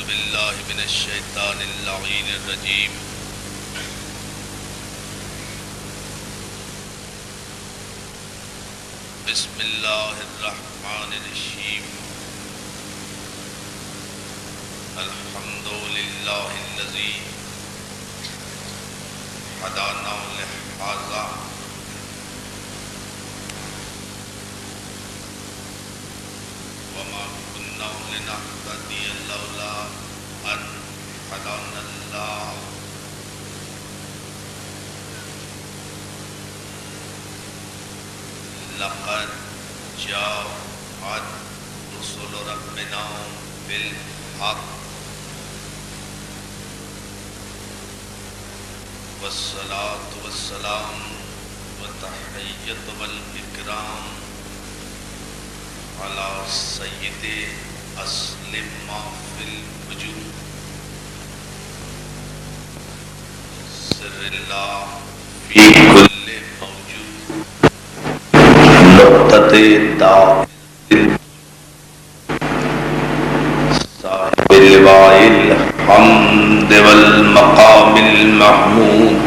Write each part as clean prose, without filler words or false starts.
باللہ من الشیطان اللعین الرجیم بسم اللہ الرحمن الرحیم الحمد للہ الذی ہدانا لہذا وما كنا لنهتدي لولا أن هدانا الله لقد جاءت رسل ربنا بالحق والصلاة والسلام والتحية والإكرام على سید اصل ما فی الوجود سر اللہ فی کل موجود نقطۃ داء صاحب اللواء الحمد والمقام المحمود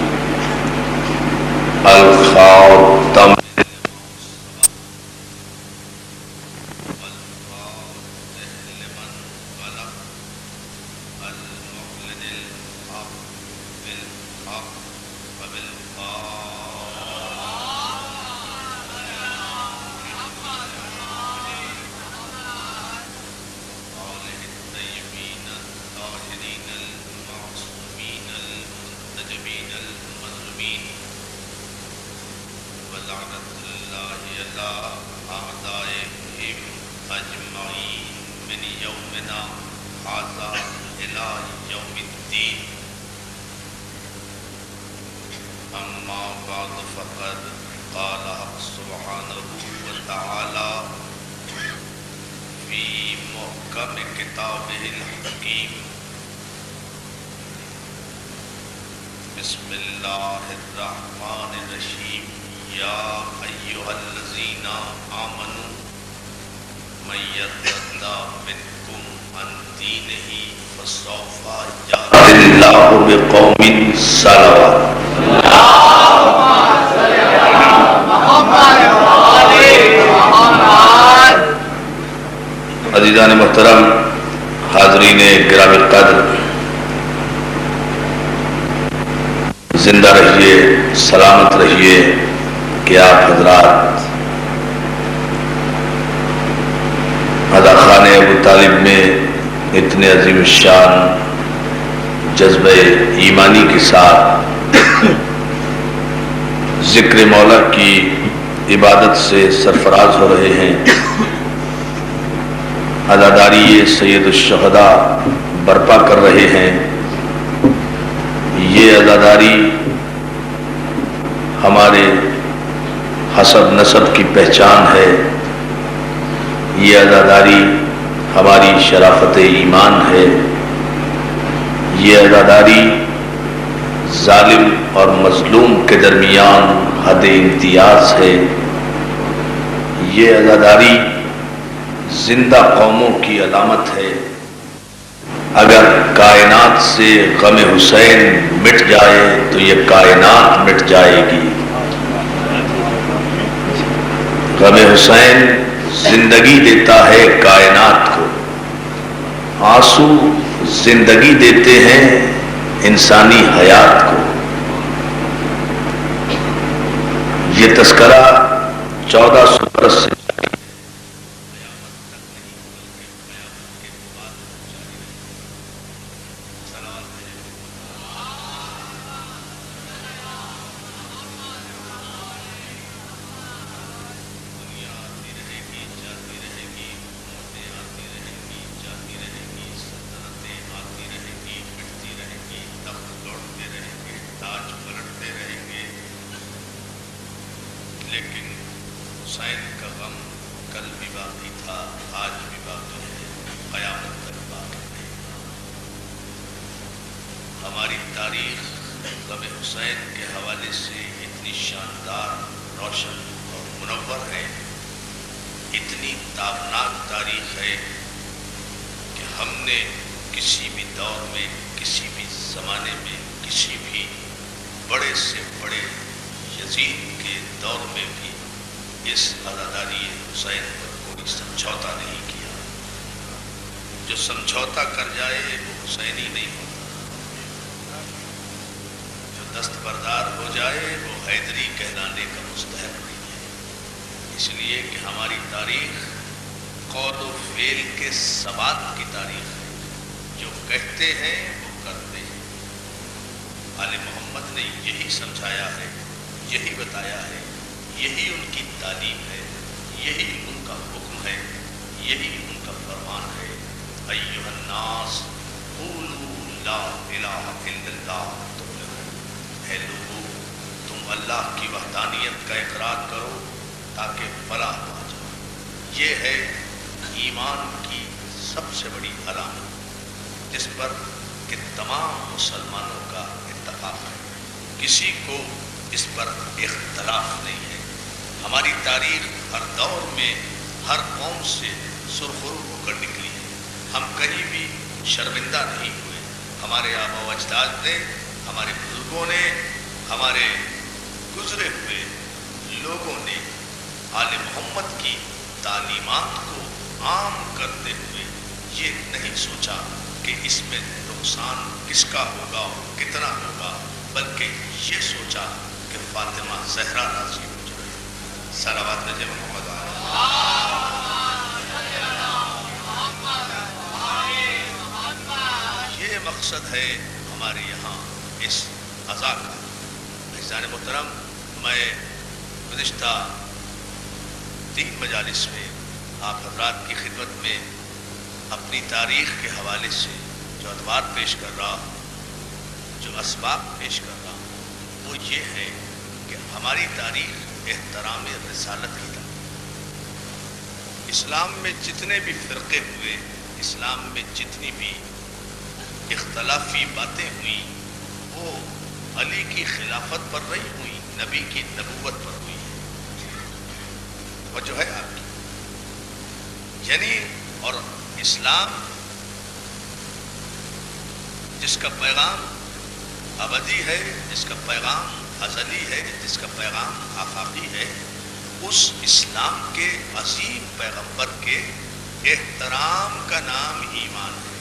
الخاتم بسم اللہ الرحمن الرحیم یا ایہا الذین آمنوا من یرتد منکم عن دینہ فسوف یأتی اللہ بقوم صلوات عزیزان محترم، حاضرین گرامی القدر، زندہ رہیے، سلامت رہیے کہ آپ حضرات خانہ ابو طالب میں اتنے عظیم الشان جذبہ ایمانی کے ساتھ ذکر مولا کی عبادت سے سرفراز ہو رہے ہیں، عزاداری سید الشہداء برپا کر رہے ہیں۔ یہ عزاداری ہمارے حسب نسب کی پہچان ہے، یہ عزاداری ہماری شرافت ایمان ہے، یہ عزاداری ظالم اور مظلوم کے درمیان حد امتیاز ہے، یہ عزاداری زندہ قوموں کی علامت ہے۔ اگر کائنات سے غم حسین مٹ جائے تو یہ کائنات مٹ جائے گی۔ غم حسین زندگی دیتا ہے کائنات کو، آنسو زندگی دیتے ہیں انسانی حیات کو۔ یہ تذکرہ 1400 برس سے ہماری تاریخ غم حسین کے حوالے سے اتنی شاندار، روشن اور منور ہے، اتنی تابناک تاریخ ہے کہ ہم نے کسی بھی دور میں، کسی بھی زمانے میں، کسی بھی بڑے سے بڑے یزید کے دور میں بھی اس عزاداری حسین پر کوئی سمجھوتا نہیں کیا۔ جو سمجھوتا کر جائے وہ حسینی نہیں ہوتا، جو دستبردار ہو جائے وہ حیدری کہلانے کا مستحق نہیں ہے۔ اس لیے کہ ہماری تاریخ قول و فعل کے ثبات کی تاریخ ہے، جو کہتے ہیں وہ کرتے ہیں۔ آل محمد نے یہی سمجھایا ہے، یہی بتایا ہے، یہی ان کی تعلیم ہے، یہی ان کا حکم ہے، یہی ان کا فرمان ہے۔ ایھا الناس قولوا لا الہ الا اللہ تفلحوا، اے لوگو تم اللہ کی وحدانیت کا اقرار کرو تاکہ فلاح پا جاؤ۔ یہ ہے ایمان کی سب سے بڑی علامت، جس پر کہ تمام مسلمانوں کا اتفاق ہے، کسی کو اس پر اختلاف نہیں ہے۔ ہماری تاریخ ہر دور میں ہر قوم سے سرخرو ہو کر نکلی ہے، ہم کہیں بھی شرمندہ نہیں ہوئے۔ ہمارے آبا و اجداد نے، ہمارے بزرگوں نے، ہمارے گزرے ہوئے لوگوں نے آل محمد کی تعلیمات کو عام کرتے ہوئے یہ نہیں سوچا کہ اس میں نقصان کس کا ہوگا، کتنا ہوگا، بلکہ یہ سوچا کہ فاطمہ زہرا راضی ہو جائے۔ صلوات بھیجے محمد یہ مقصد ہے ہمارے یہاں اس عزا کا۔ عزیزان محترم، میں گزشتہ 3 مجالس میں آپ حضرات کی خدمت میں اپنی تاریخ کے حوالے سے جو ادوار پیش کر رہا ہوں، جو اسباب پیش کر رہا ہوں، وہ یہ ہے کہ ہماری تاریخ احترام رسالت کی تاریخ۔ اسلام میں جتنے بھی فرقے ہوئے، اسلام میں جتنی بھی اختلافی باتیں ہوئیں، وہ علی کی خلافت پر نہیں ہوئی، نبی کی نبوت پر ہوئی ہے۔ اور جو ہے آپ کی یعنی اور اسلام جس کا پیغام ابدی ہے، جس کا پیغام ازلی ہے، جس کا پیغام آفاقی ہے، اس اسلام کے عظیم پیغمبر کے احترام کا نام ایمان ہے۔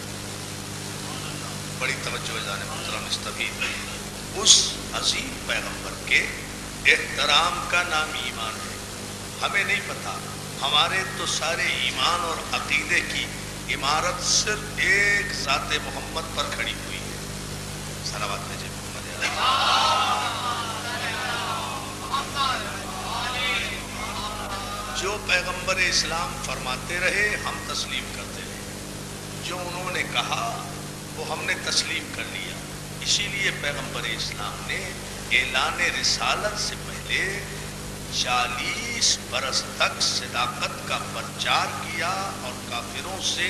بڑی توجہ جانے محترم استفید ہے، اس عظیم پیغمبر کے احترام کا نام ایمان ہے۔ ہمیں نہیں پتا، ہمارے تو سارے ایمان اور عقیدے کی عمارت صرف ایک ذات محمد پر کھڑی ہوئی ہے۔ صلوات بھیجے محمد جو پیغمبر اسلام فرماتے رہے ہم تسلیم کرتے رہے، جو انہوں نے کہا وہ ہم نے تسلیم کر لیا۔ اسی لیے پیغمبر اسلام نے اعلان رسالت سے پہلے 40 برس تک صداقت کا پرچار کیا اور کافروں سے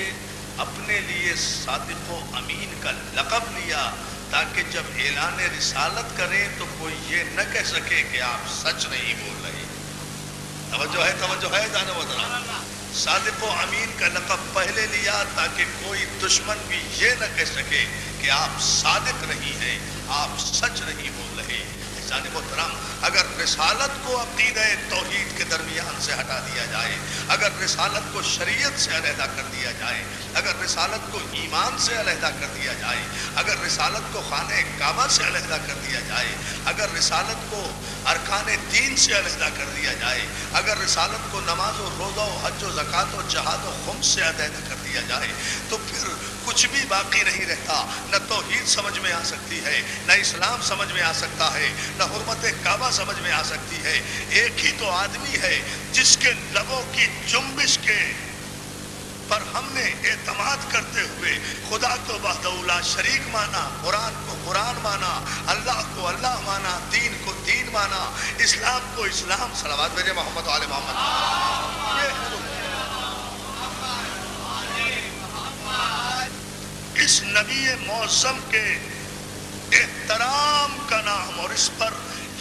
اپنے لیے صادق و امین کا لقب لیا، تاکہ جب اعلان رسالت کریں تو کوئی یہ نہ کہہ سکے کہ آپ سچ نہیں بول رہے۔ توجہ ہے جانے محترم، صادق و امین کا لقب پہلے لیا تاکہ کوئی دشمن بھی یہ نہ کہہ سکے کہ آپ صادق نہیں ہیں، آپ سچ نہیں بول رہے۔ جانے محترم، اگر رسالت کو عقیدہ توحید کے درمیان سے ہٹا دیا جائے، اگر رسالت کو شریعت سے علیحدہ کر دیا جائے، اگر رسالت کو ایمان سے علیحدہ کر دیا جائے، اگر رسالت کو خانہ کعبہ سے علیحدہ کر دیا جائے، اگر رسالت کو ارکان دین سے علیحدہ کر دیا جائے، اگر رسالت کو نماز و روزہ و حج و زکوٰۃ و جہاد و خمس سے علیحدہ کر دیا جائے، تو پھر کچھ بھی باقی نہیں رہتا۔ نہ توحید سمجھ میں آ سکتی ہے، نہ اسلام سمجھ میں آ سکتا ہے، نہ حرمت کعبہ سمجھ میں آ سکتی ہے۔ ایک ہی تو آدمی ہے جس کے لبوں کی جنبش کے پر ہم نے اعتماد کرتے ہوئے خدا کو وحدہ لا شریک مانا، قرآن کو قرآن مانا، اللہ کو اللہ مانا، دین کو دین مانا، اسلام کو اسلام۔ صلوات بھیجے محمد و آل محمد۔ اس نبی معظم کے احترام کا نام اور اس پر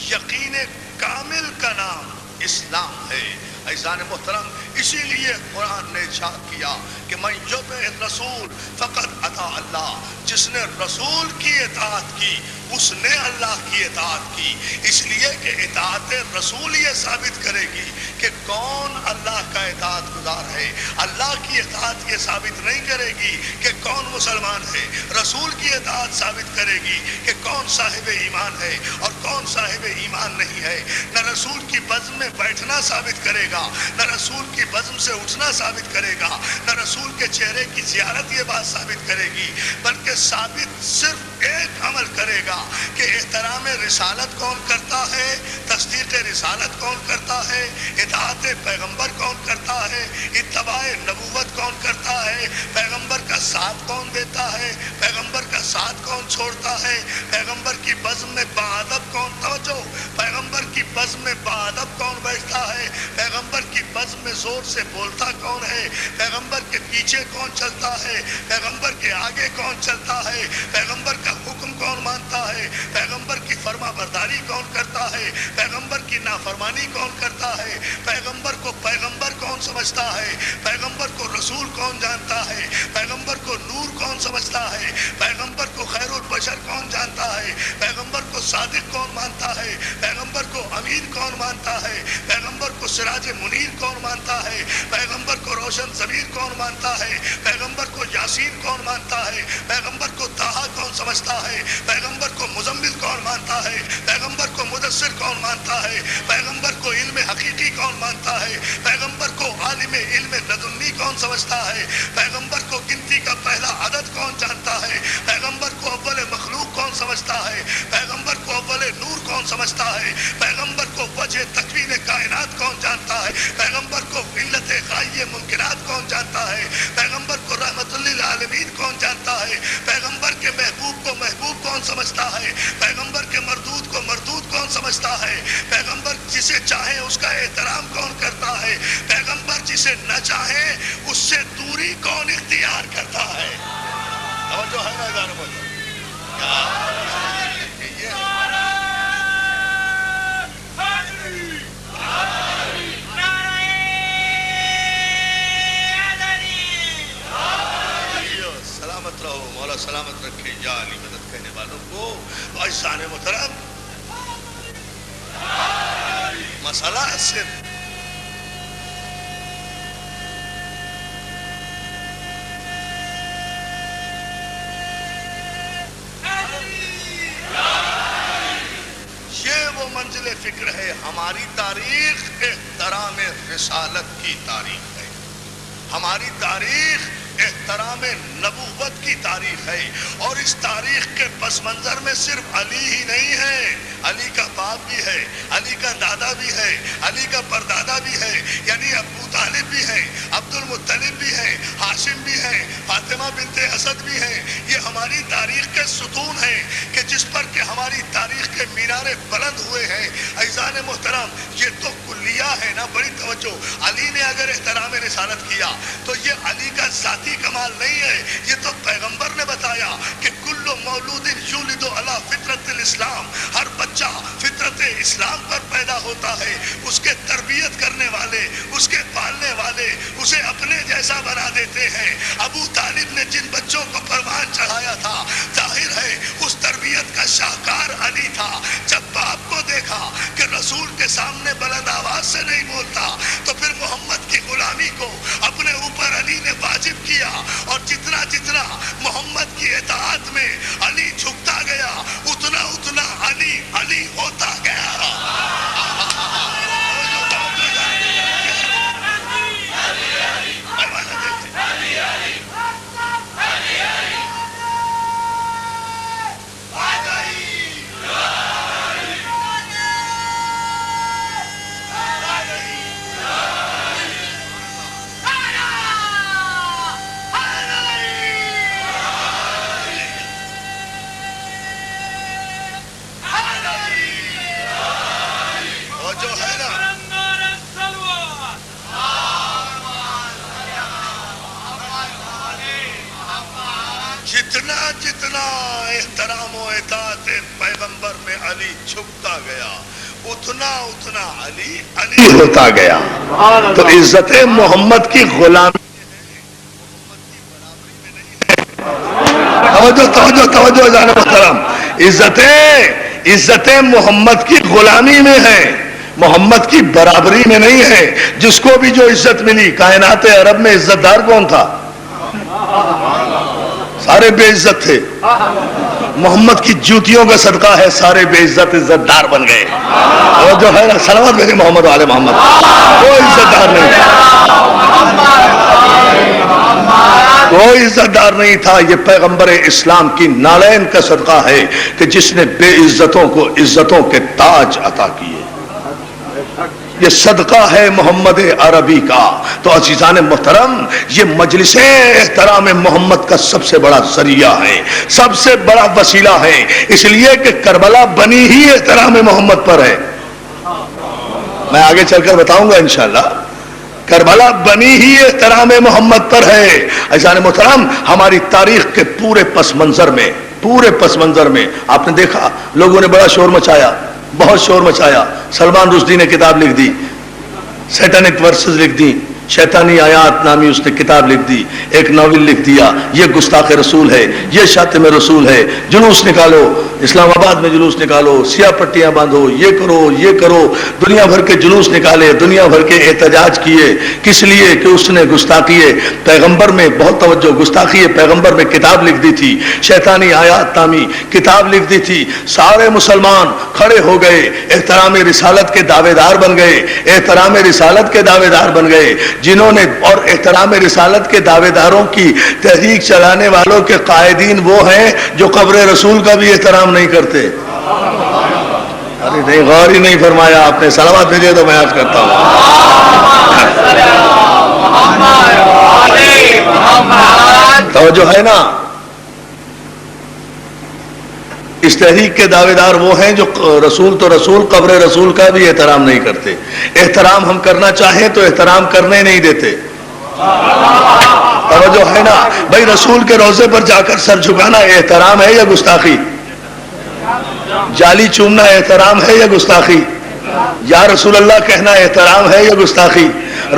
یقین کامل کا نام اسلام ہے۔ عزیزان محترم، اسی لیے قرآن نے ارشاد کیا کہ من یطع الرسول فقد اطاع اللہ، جس نے رسول کی اطاعت کی اس نے اللہ کی اطاعت کی۔ اس لیے کہ اطاعت رسول یہ ثابت کرے گی کہ کون اللہ کا اطاعت گزار ہے، اللہ کی اطاعت یہ ثابت نہیں کرے گی کہ کون مسلمان ہے، رسول کی اطاعت ثابت کرے گی کہ کون صاحب ایمان ہے اور کون صاحب ایمان نہیں ہے۔ نہ رسول کی بزم میں بیٹھنا ثابت کرے گا، نہ رسول کی بزم سے اٹھنا ثابت کرے گا، نہ رسول کے چہرے کی زیارت یہ بات ثابت کرے گی، بلکہ ثابت صرف ایک عمل کرے گا کہ احترام رسالت کون کرتا ہے، تصدیق رسالت کون کرتا ہے، اطاعت پیغمبر کون کرتا ہے، اتباع نبوت کون کرتا ہے، پیغمبر کا ساتھ کون دیتا ہے، پیغمبر کا ساتھ کون چھوڑتا ہے، پیغمبر کی بزم میں باادب کون، توجہ، پیغمبر کی بزم میں باادب کون بیٹھتا ہے، پیغمبر کی بزم میں زور سے بولتا کون ہے، پیغمبر کے پیچھے کون چلتا ہے، پیغمبر کے آگے کون چلتا ہے، پیغمبر کا حکم کون مانتا ہے، پیغمبر کی فرما برداری کون کرتا ہے، پیغمبر کی نافرمانی کون کرتا ہے، پیغمبر کو پیغمبر کون سمجھتا ہے، پیغمبر کو رسول کون جانتا ہے، پیغمبر کو نور کون سمجھتا ہے، پیغمبر کو خیر البشر کون جانتا ہے، پیغمبر کو صادق کون مانتا ہے، پیغمبر کو امین کون مانتا ہے، پیغمبر کو سراج منیر کون مانتا ہے، پیغمبر کو روشن ضمیر کون مانتا ہے، پیغمبر کو یاسین کون مانتا ہے، پیغمبر کو طٰہٰ کون سمجھتا ہے، پیغمبر کو مزمل کون مانتا ہے، پیغمبر کو مدثر کون مانتا ہے، پیغمبر کو علم حقیقی کون مانتا ہے، پیغمبر کو عالم علم لدنی کون سمجھتا ہے، پیغمبر کو گنتی کا پہلا عدد کون جانتا ہے، پیغمبر کو اول مخلوق کون سمجھتا ہے، پیغمبر کو اول نور کون سمجھتا ہے، پیغمبر کو وجہ تکوین کائنات کون جانتا ہے، پیغمبر کو علت غائب ممکنات کون جانتا ہے، پیغمبر کو رحمت للعالمین کون جانتا ہے، پیغمبر کے محبوب کو محبوب کون سمجھتا ہے، پیغمبر کے مردود کو مردود کون سمجھتا ہے، پیغمبر جسے چاہے اس کا احترام کون کرتا ہے، پیغمبر جسے نہ چاہے اس سے دوری کون اختیار کرتا ہے۔ توجہ ہے نا ادارے بولو سلامت رہو، مولا سلامت رکھے یا علی مدد کہنے والوں کو۔ عزیزان محترم، مسئلہ صرف یہ وہ منزل فکر ہے، ہماری تاریخ احترام رسالت کی تاریخ ہے، ہماری تاریخ احترام نبوت کی تاریخ ہے، اور اس تاریخ کے پس منظر میں صرف علی ہی نہیں ہے، علی کا باپ بھی ہے، علی کا دادا بھی ہے، علی کا پردادا بھی ہے، یعنی ابو طالب بھی ہے، عبد المطلب بھی ہے، ہاشم بھی ہے، فاطمہ بنت اسد بھی ہے۔ یہ ہماری تاریخ کے ستون ہیں کہ جس پر کہ ہماری تاریخ کے مینارے بلند ہوئے ہیں۔ عزیزان محترم، یہ تو کلیہ ہے نا، بڑی توجہ۔ علی نے اگر احترام رسالت کیا تو یہ علی کا ذاتی کمال نہیں ہے، یہ تو پیغمبر نے بتایا کہ کل مولود یولد علی فطرت الاسلام، ہر بچہ فطرت اسلام پر پیدا ہوتا ہے، اس کے تربیت کرنے والے، اس کے پالنے والے اسے اپنے جیسا بنا دیتے ہیں۔ ابو طالب نے جن بچوں کو پروان چڑھایا تھا، ظاہر ہے اس تربیت کا شاہکار علی تھا۔ جب باپ کو دیکھا کہ رسول کے سامنے بلند آواز سے نہیں بولتا تو پھر محمد کی غلامی کو اپنے اوپر علی نے واجب کیا، اور جتنا جتنا محمد کی اطاعت میں علی جھکتا گیا اتنا اتنا علی علی ہوتا گیا۔ جتنا احترام و اطاعت پیغمبر میں علی چھپتا گیا اتنا اتنا علی علی ہوتا گیا. تو عزت محمد کی غلامی توجہ جانے محترم، عزت محمد کی غلامی میں ہے، محمد کی برابری میں نہیں ہے. جس کو بھی جو عزت ملی، کائنات عرب میں عزت دار کون تھا؟ سارے بے عزت تھے. محمد کی جوتیوں کا صدقہ ہے، سارے بے عزت عزت دار بن گئے. اور جو ہے نا صلوات بھیجے محمد والے محمد، کوئی عزت دار نہیں تھا، کوئی عزت دار نہیں تھا. یہ پیغمبر اسلام کی نالین کا صدقہ ہے کہ جس نے بے عزتوں کو عزتوں کے تاج عطا کیے. یہ صدقہ ہے محمد عربی کا. تو عزیزان محترم، یہ مجلس احترام محمد کا سب سے بڑا ذریعہ ہے، سب سے بڑا وسیلہ ہے، اس لیے کہ کربلا بنی ہی احترام محمد پر ہے. میں آگے چل کر بتاؤں گا انشاءاللہ. کربلا بنی ہی احترام محمد پر ہے. عزیزان محترم، ہماری تاریخ کے پورے پس منظر میں آپ نے دیکھا لوگوں نے بڑا شور مچایا، بہت شور مچایا. سلمان رشدی نے کتاب لکھ دی، سیٹانک ورسز لکھ دی، شیطانی آیات نامی اس نے کتاب لکھ دی، ایک ناول لکھ دیا، یہ گستاخ رسول ہے، یہ شاتم رسول ہے. جلوس نکالو، اسلام آباد میں جلوس نکالو، سیاہ پٹیاں باندھو، یہ کرو. دنیا بھر کے جلوس نکالے، دنیا بھر کے احتجاج کیے. کس لیے؟ کہ اس نے گستاخی پیغمبر میں بہت توجہ، گستاخی پیغمبر میں کتاب لکھ دی تھی، شیطانی آیات نامی کتاب لکھ دی تھی. سارے مسلمان کھڑے ہو گئے، احترام رسالت کے دعوے دار بن گئے، احترام رسالت کے دعوے دار بن گئے. جنہوں نے اور احترام رسالت کے دعوے داروں کی تحریک چلانے والوں کے قائدین وہ ہیں جو قبر رسول کا بھی احترام نہیں کرتے. ارے نہیں، غور ہی نہیں فرمایا آپ نے. صلوات بھیجے تو میں عرض کرتا ہوں. توجہ ہے نا. اس تحریک کے دعوے دار وہ ہیں جو رسول تو رسول، قبر رسول کا بھی احترام نہیں کرتے. احترام ہم کرنا چاہیں تو احترام کرنے نہیں دیتے. توجہ ہے نا. بھائی رسول کے روضے پر جا کر سر جھکانا احترام ہے یا گستاخی؟ جالی چومنا احترام ہے یا گستاخی؟ یا رسول اللہ کہنا احترام ہے یا گستاخی؟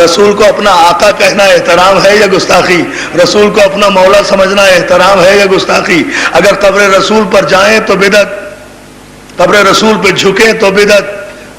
رسول کو اپنا آقا کہنا احترام ہے یا گستاخی؟ رسول کو اپنا مولا سمجھنا احترام ہے یا گستاخی؟ اگر قبر رسول پر جائیں تو بدعت، قبر رسول پہ جھکیں تو بدعت،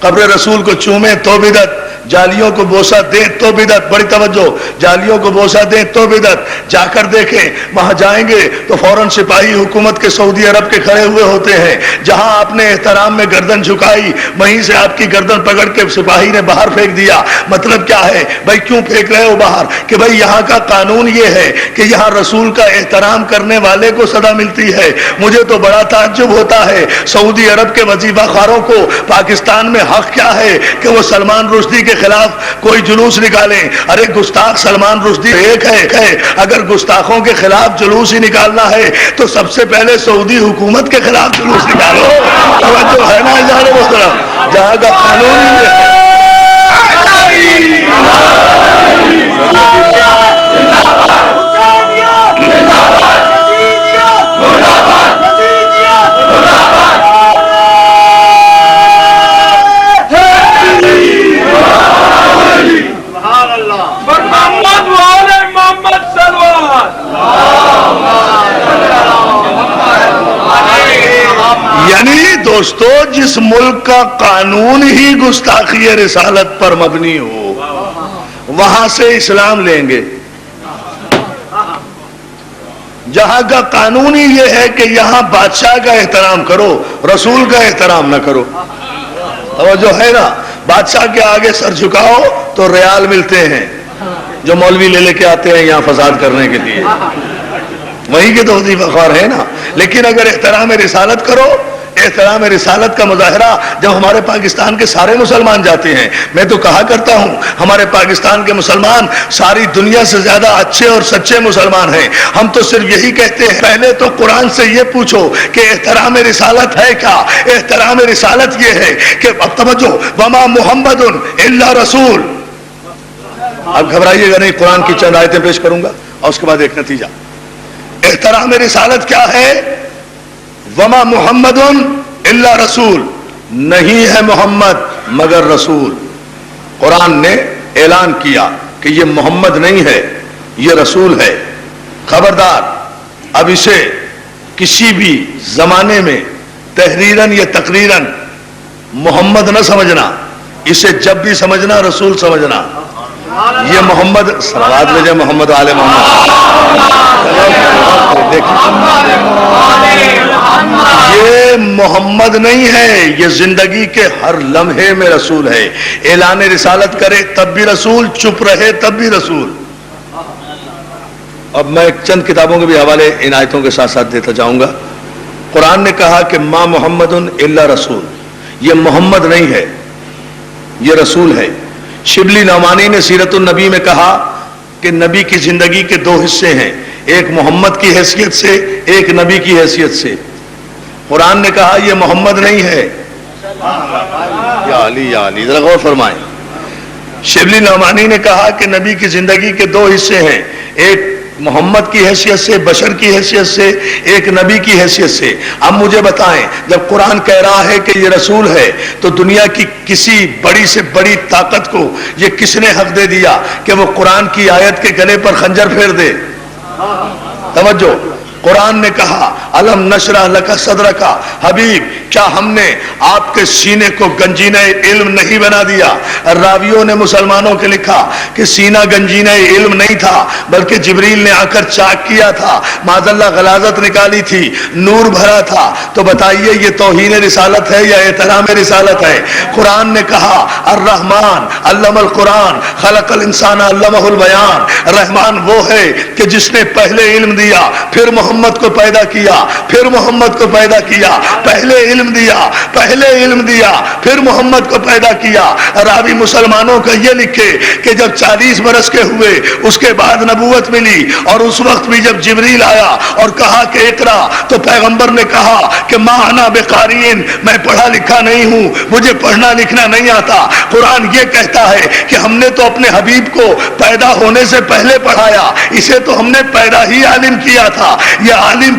قبر رسول کو چومیں تو بدعت، جالیوں کو بوسہ دیں تو بدعت. بڑی توجہ، جالیوں کو بوسہ دیں تو بدعت. جا کر دیکھیں، وہاں جائیں گے تو فوراً سپاہی حکومت کے سعودی عرب کے کھڑے ہوئے ہوتے ہیں. جہاں آپ نے احترام میں گردن جھکائی، وہیں سے آپ کی گردن پکڑ کے سپاہی نے باہر پھینک دیا. مطلب کیا ہے بھائی؟ کیوں پھینک رہے ہو باہر؟ کہ بھائی یہاں کا قانون یہ ہے کہ یہاں رسول کا احترام کرنے والے کو سزا ملتی ہے. مجھے تو بڑا تعجب ہوتا ہے سعودی عرب کے وظیفہ خواروں کو پاکستان میں حق کیا ہے کہ وہ سلمان رشدی کے خلاف کوئی جلوس نکالیں. ارے گستاخ سلمان رشدی ایک ہے. اگر گستاخوں کے خلاف جلوس ہی نکالنا ہے تو سب سے پہلے سعودی حکومت کے خلاف جلوس نکالو. توجہ ہے نا جانے محترم، جہاں کا قانون ہی ہے. یعنی دوستو، جس ملک کا قانون ہی گستاخی رسالت پر مبنی ہو، وہاں سے اسلام لیں گے. جہاں کا قانون ہی یہ ہے کہ یہاں بادشاہ کا احترام کرو، رسول کا احترام نہ کرو. توجہ ہے نا. بادشاہ کے آگے سر جھکاؤ تو ریال ملتے ہیں جو مولوی لے کے آتے ہیں یہاں فساد کرنے کے لیے. وہی کے تو وظیفہ خوار ہے نا. لیکن اگر احترام رسالت کرو، احترام رسالت کا مظاہرہ جب ہمارے پاکستان کے سارے مسلمان جاتے ہیں، میں تو کہا کرتا ہوں ہمارے پاکستان کے مسلمان ساری دنیا سے زیادہ اچھے اور سچے مسلمان ہیں. ہم تو صرف یہی کہتے ہیں پہلے تو قرآن سے یہ پوچھو کہ احترام رسالت ہے کیا. احترام رسالت یہ ہے کہ اب توجہ، وما محمد الا رسول. اب گھبرائیے گا نہیں، قرآن کی چند آیتیں پیش کروں گا اور اس کے بعد ایک نتیجہ. احترام رسالت کیا ہے؟ وما محمد الا رسول. نہیں ہے محمد مگر رسول. قرآن نے اعلان کیا کہ یہ محمد نہیں ہے، یہ رسول ہے. خبردار، اب اسے کسی بھی زمانے میں تحریراً یا تقریراً محمد نہ سمجھنا، اسے جب بھی سمجھنا رسول سمجھنا. یہ محمد صلوات بھیجے محمد آل محمد. یہ محمد نہیں ہے، یہ زندگی کے ہر لمحے میں رسول ہے. اعلان رسالت کرے تب بھی رسول، چپ رہے تب بھی رسول. اب میں چند کتابوں کے بھی حوالے ان آیتوں کے ساتھ ساتھ دیتا جاؤں گا. قرآن نے کہا کہ ما محمد الا رسول، یہ محمد نہیں ہے، یہ رسول ہے. شبلی نعمانی نے سیرت النبی میں کہا کہ نبی کی زندگی کے دو حصے ہیں، ایک محمد کی حیثیت سے، ایک نبی کی حیثیت سے. قرآن نے کہا یہ محمد نہیں ہے. یا علی یا علی، ذرا غور فرمائیں. شبلی نعمانی نے کہا کہ نبی کی زندگی کے دو حصے ہیں، ایک محمد کی حیثیت سے، بشر کی حیثیت سے، ایک نبی کی حیثیت سے. اب مجھے بتائیں، جب قرآن کہہ رہا ہے کہ یہ رسول ہے تو دنیا کی کسی بڑی سے بڑی طاقت کو یہ کس نے حق دے دیا کہ وہ قرآن کی آیت کے گلے پر خنجر پھیر دے؟ توجہ. قرآن نے کہا الم نشرح لک صدرک، حبیب کیا ہم نے آپ کے سینے کو گنجینہ علم نہیں بنا دیا؟ راویوں نے مسلمانوں کے لکھا کہ سینہ گنجینہ علم نہیں تھا بلکہ جبریل نے آ کر چاک کیا تھا، معاذ اللہ غلاظت نکالی تھی، نور بھرا تھا. تو بتائیے یہ توہین رسالت ہے یا احترام رسالت ہے؟ قرآن نے کہا الرحمن علم القرآن خلق الانسان علمہ البیان. رحمان وہ ہے کہ جس نے پہلے علم دیا، پھر محمد کو پیدا کیا، پھر محمد کو پیدا کیا. پہلے علم دیا، پہلے علم دیا، پھر محمد کو پیدا کیا. راوی مسلمانوں کا یہ لکھے کہ جب 40 برس کے ہوئے اس کے بعد نبوت ملی، اور اس وقت بھی جب جبریل آیا اور کہا کہ اقرا، تو پیغمبر نے کہا کہ ما انا بقارئین، میں پڑھا لکھا نہیں ہوں، مجھے پڑھنا لکھنا نہیں آتا. قرآن یہ کہتا ہے کہ ہم نے تو اپنے حبیب کو پیدا ہونے سے پہلے پڑھایا، اسے تو ہم نے پیدا ہی عالم کیا تھا. یہ عالم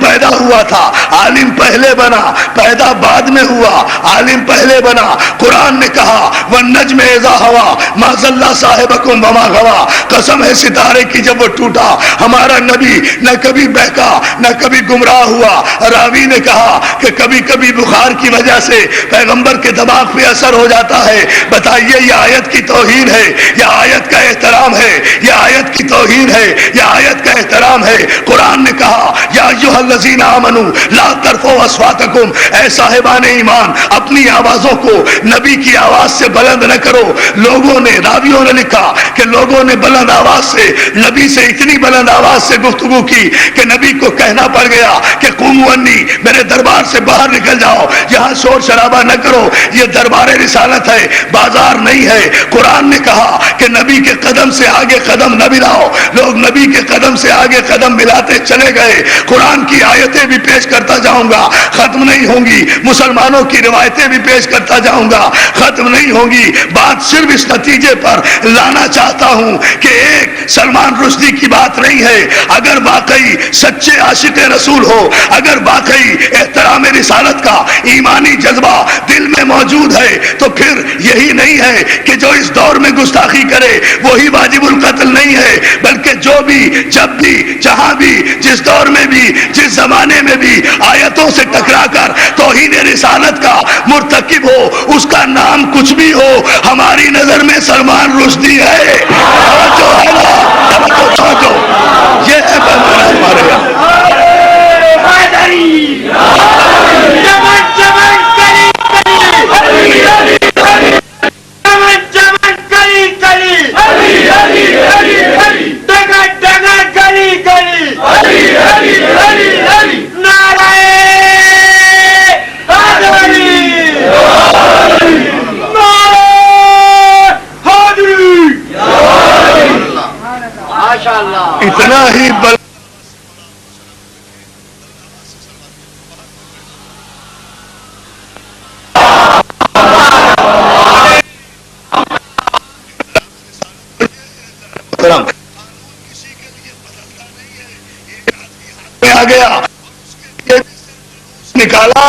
پیدا ہوا تھا، عالم پہلے بنا، پیدا بعد میں ہوا، عالم پہلے بنا. قرآن نے کہا والنجم اذا ہوا ما ضل صاحبکم وما غوا. قسم ہے ستارے کی جب وہ ٹوٹا، ہمارا نبی نہ کبھی بہکا نہ کبھی گمراہ ہوا. راوی نے کہا کہ کبھی کبھی بخار کی وجہ سے پیغمبر کے دماغ پہ اثر ہو جاتا ہے. بتائیے یہ آیت کی توہین ہے یا آیت کا احترام ہے؟ یہ آیت کی توہین ہے یا آیت کا احترام ہے؟ قرآن نے کہا یا ایھا الذین آمنوا لا ترفعوا اصواتکم، اے صاحبان ایمان اپنی آوازوں کو نبی کی آواز سے بلند نہ کرو. لوگوں نے، راویوں نے لکھا کہ لوگوں نے بلند آواز سے نبی سے اتنی بلند آواز سے گفتگو کی کہ نبی کو کہنا پڑ گیا کہ قوموا انی، میرے دربار سے باہر نکل جاؤ، یہاں شور شرابہ نہ کرو. یہ دربار رسالت ہے، بازار نہیں ہے. قرآن نے کہا کہ نبی کے قدم سے آگے قدم نہ ملاؤ. لوگ نبی کے قدم سے آگے قدم ملاتے چلے گئے. قرآن کی آیتیں بھی پیش کرتا جاؤں گا، ختم نہیں ہوں گی. مسلمانوں کی روایتیں بھی پیش کرتا جاؤں گا، ختم نہیں ہوں گی. بات صرف اس نتیجے پر لانا چاہتا ہوں کہ ایک سلمان رشدی کی بات نہیں ہے. اگر واقعی سچے عاشق رسول ہو، اگر واقعی احترام رسالت کا ایمانی جذبہ دل میں موجود ہے، تو پھر یہی نہیں ہے کہ جو اس دور میں گستاخی کرے وہی واجب القتل نہیں ہے، بلکہ جو بھی، جب بھی، جہاں بھی، جس دور میں بھی، جس زمانے میں بھی آیتوں سے ٹکرا کر توہین رسالت کا مرتکب ہو، اس کا نام کچھ بھی ہو، ہماری نظر میں سلمان رشدی ہے. توجہ ہے نا؟ توجہ، یہ ہے پیمانہ ہمارے یہاں. اتنا ہی بل آ گیا نکالا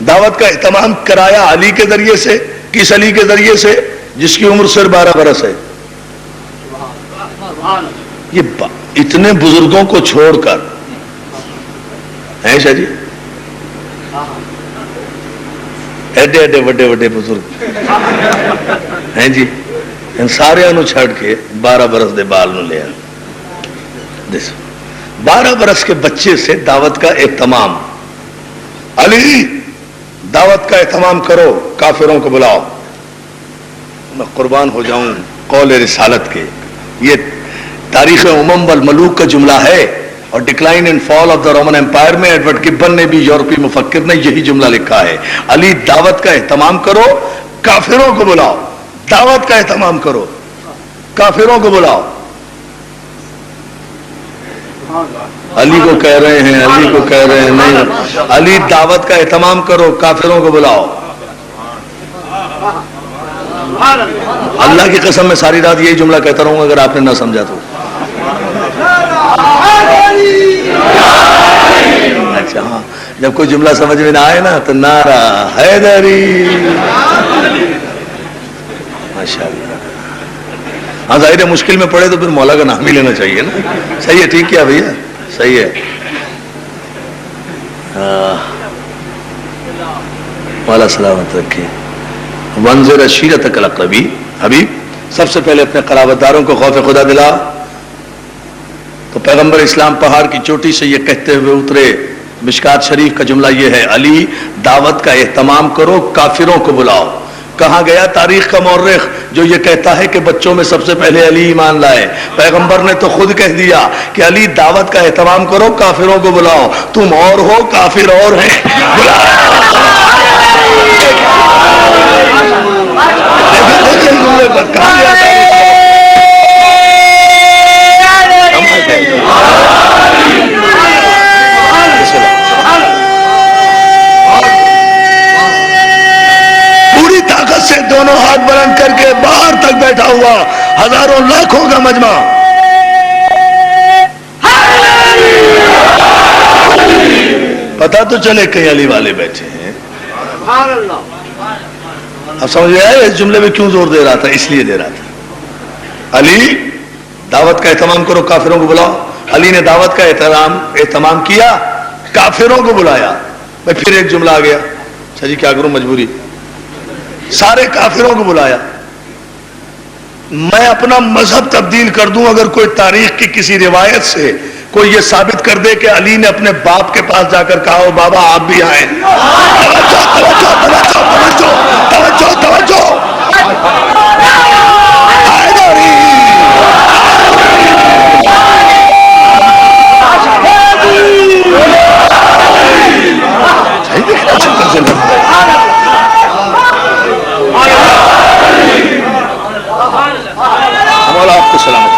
دعوت کا اہتمام کرایا علی کے ذریعے سے. کس علی کے ذریعے سے؟ جس کی عمر صرف 12 برس ہے. یہ اتنے بزرگوں کو چھوڑ کر ہیں شاہ جی، ایڈے ایڈے بڑے بڑے بزرگ ہیں جی، ان سارے نو چھڑ کے 12 برس دے بال نو لیا. 12 برس کے بچے سے دعوت کا اہتمام. علی دعوت کا اہتمام کرو، کافروں کو بلاؤ. میں قربان ہو جاؤں قول رسالت کے، یہ تاریخ امم والملوک کا جملہ ہے، اور Decline and Fall of the Roman Empire میں ایڈورڈ گبن نے بھی، یورپی مفکر نے یہی جملہ لکھا ہے. علی دعوت کا اہتمام کرو، کافروں کو بلاؤ. دعوت کا اہتمام کرو، کافروں کو بلاؤ. علی کو کہہ رہے ہیں، علی کو کہہ رہے ہیں نہیں، علی دعوت کا اہتمام کرو، کافروں کو بلاؤ. اللہ کی قسم میں ساری رات یہی جملہ کہتا رہوں گا اگر آپ نے نہ سمجھا تو. اچھا ہاں، جب کوئی جملہ سمجھ میں نہ آئے نا تو نعرہ حیدری. ماشاء اللہ. ہاں ظاہر ہے مشکل میں پڑے تو پھر مولا کا نام ہی لینا چاہیے نا. صحیح ہے، ٹھیک کیا بھیا، صحیح ہے. مولا سلامت رکھے. وانذر عشیرتک الاقربین. حبیب سب سے پہلے اپنے قرابت داروں کو خوف خدا دلا. تو پیغمبر اسلام پہاڑ کی چوٹی سے یہ کہتے ہوئے اترے. مشکات شریف کا جملہ یہ ہے، علی دعوت کا اہتمام کرو، کافروں کو بلاؤ. کہاں گیا تاریخ کا مورخ جو یہ کہتا ہے کہ بچوں میں سب سے پہلے علی ایمان لائے؟ پیغمبر نے تو خود کہہ دیا کہ علی دعوت کا اہتمام کرو، کافروں کو بلاؤ. تم اور ہو، کافر اور ہیں. پوری طاقت سے دونوں ہاتھ بلند کر کے باہر تک بیٹھا ہوا ہزاروں لاکھوں کا مجمع. پتا تو چلے کہیں علی والے بیٹھے ہیں. اب سمجھ گیا اس جملے میں کیوں زور دے رہا تھا؟ اس لیے دے رہا تھا. علی دعوت کا اہتمام کرو، کافروں کو بلاؤ. علی نے دعوت کا اہتمام کیا، کافروں کو بلایا. میں پھر ایک جملہ آ گیا، اچھا جی کیا کروں، مجبوری. سارے کافروں کو بلایا. میں اپنا مذہب تبدیل کر دوں اگر کوئی تاریخ کی کسی روایت سے کوئی یہ ثابت کر دے کہ علی نے اپنے باپ کے پاس جا کر کہا، بابا آپ بھی آئیں. توجہ. مولا آپ کو سلامت.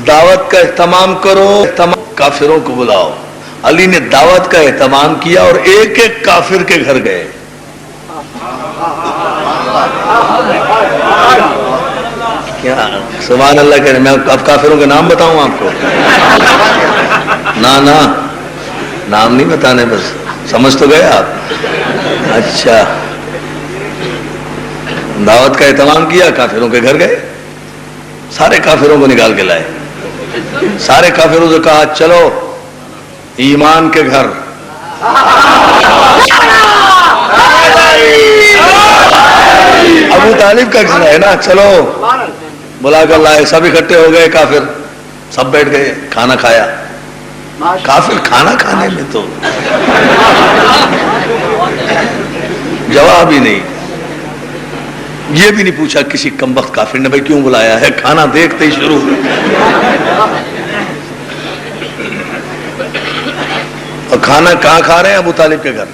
دعوت کا اہتمام کرو، کافروں کو بلاؤ. علی نے دعوت کا اہتمام کیا اور ایک ایک کافر کے گھر گئے. کیا سبحان اللہ کہہ رہے. میں اب کافروں کے نام بتاؤں آپ کو؟ نہ نام نہیں بتانے، بس سمجھ تو گئے آپ. اچھا دعوت کا اہتمام کیا، کافروں کے گھر گئے. سارے کافروں کو نکال کے لائے. سارے کافروں سے کہا چلو ایمان کے گھر. ابو طالب کا گھر ہے نا، چلو بلا کر لائے. سب اکٹھے ہو گئے کافر، سب بیٹھ گئے، کھانا کھایا. کافر کھانا کھانے میں تو جواب ہی نہیں. یہ بھی نہیں پوچھا کسی کمبخت کافر نے بھائی کیوں بلایا ہے، کھانا دیکھتے ہی شروع. اور کھانا کہاں کھا رہے ہیں؟ ابو طالب کے گھر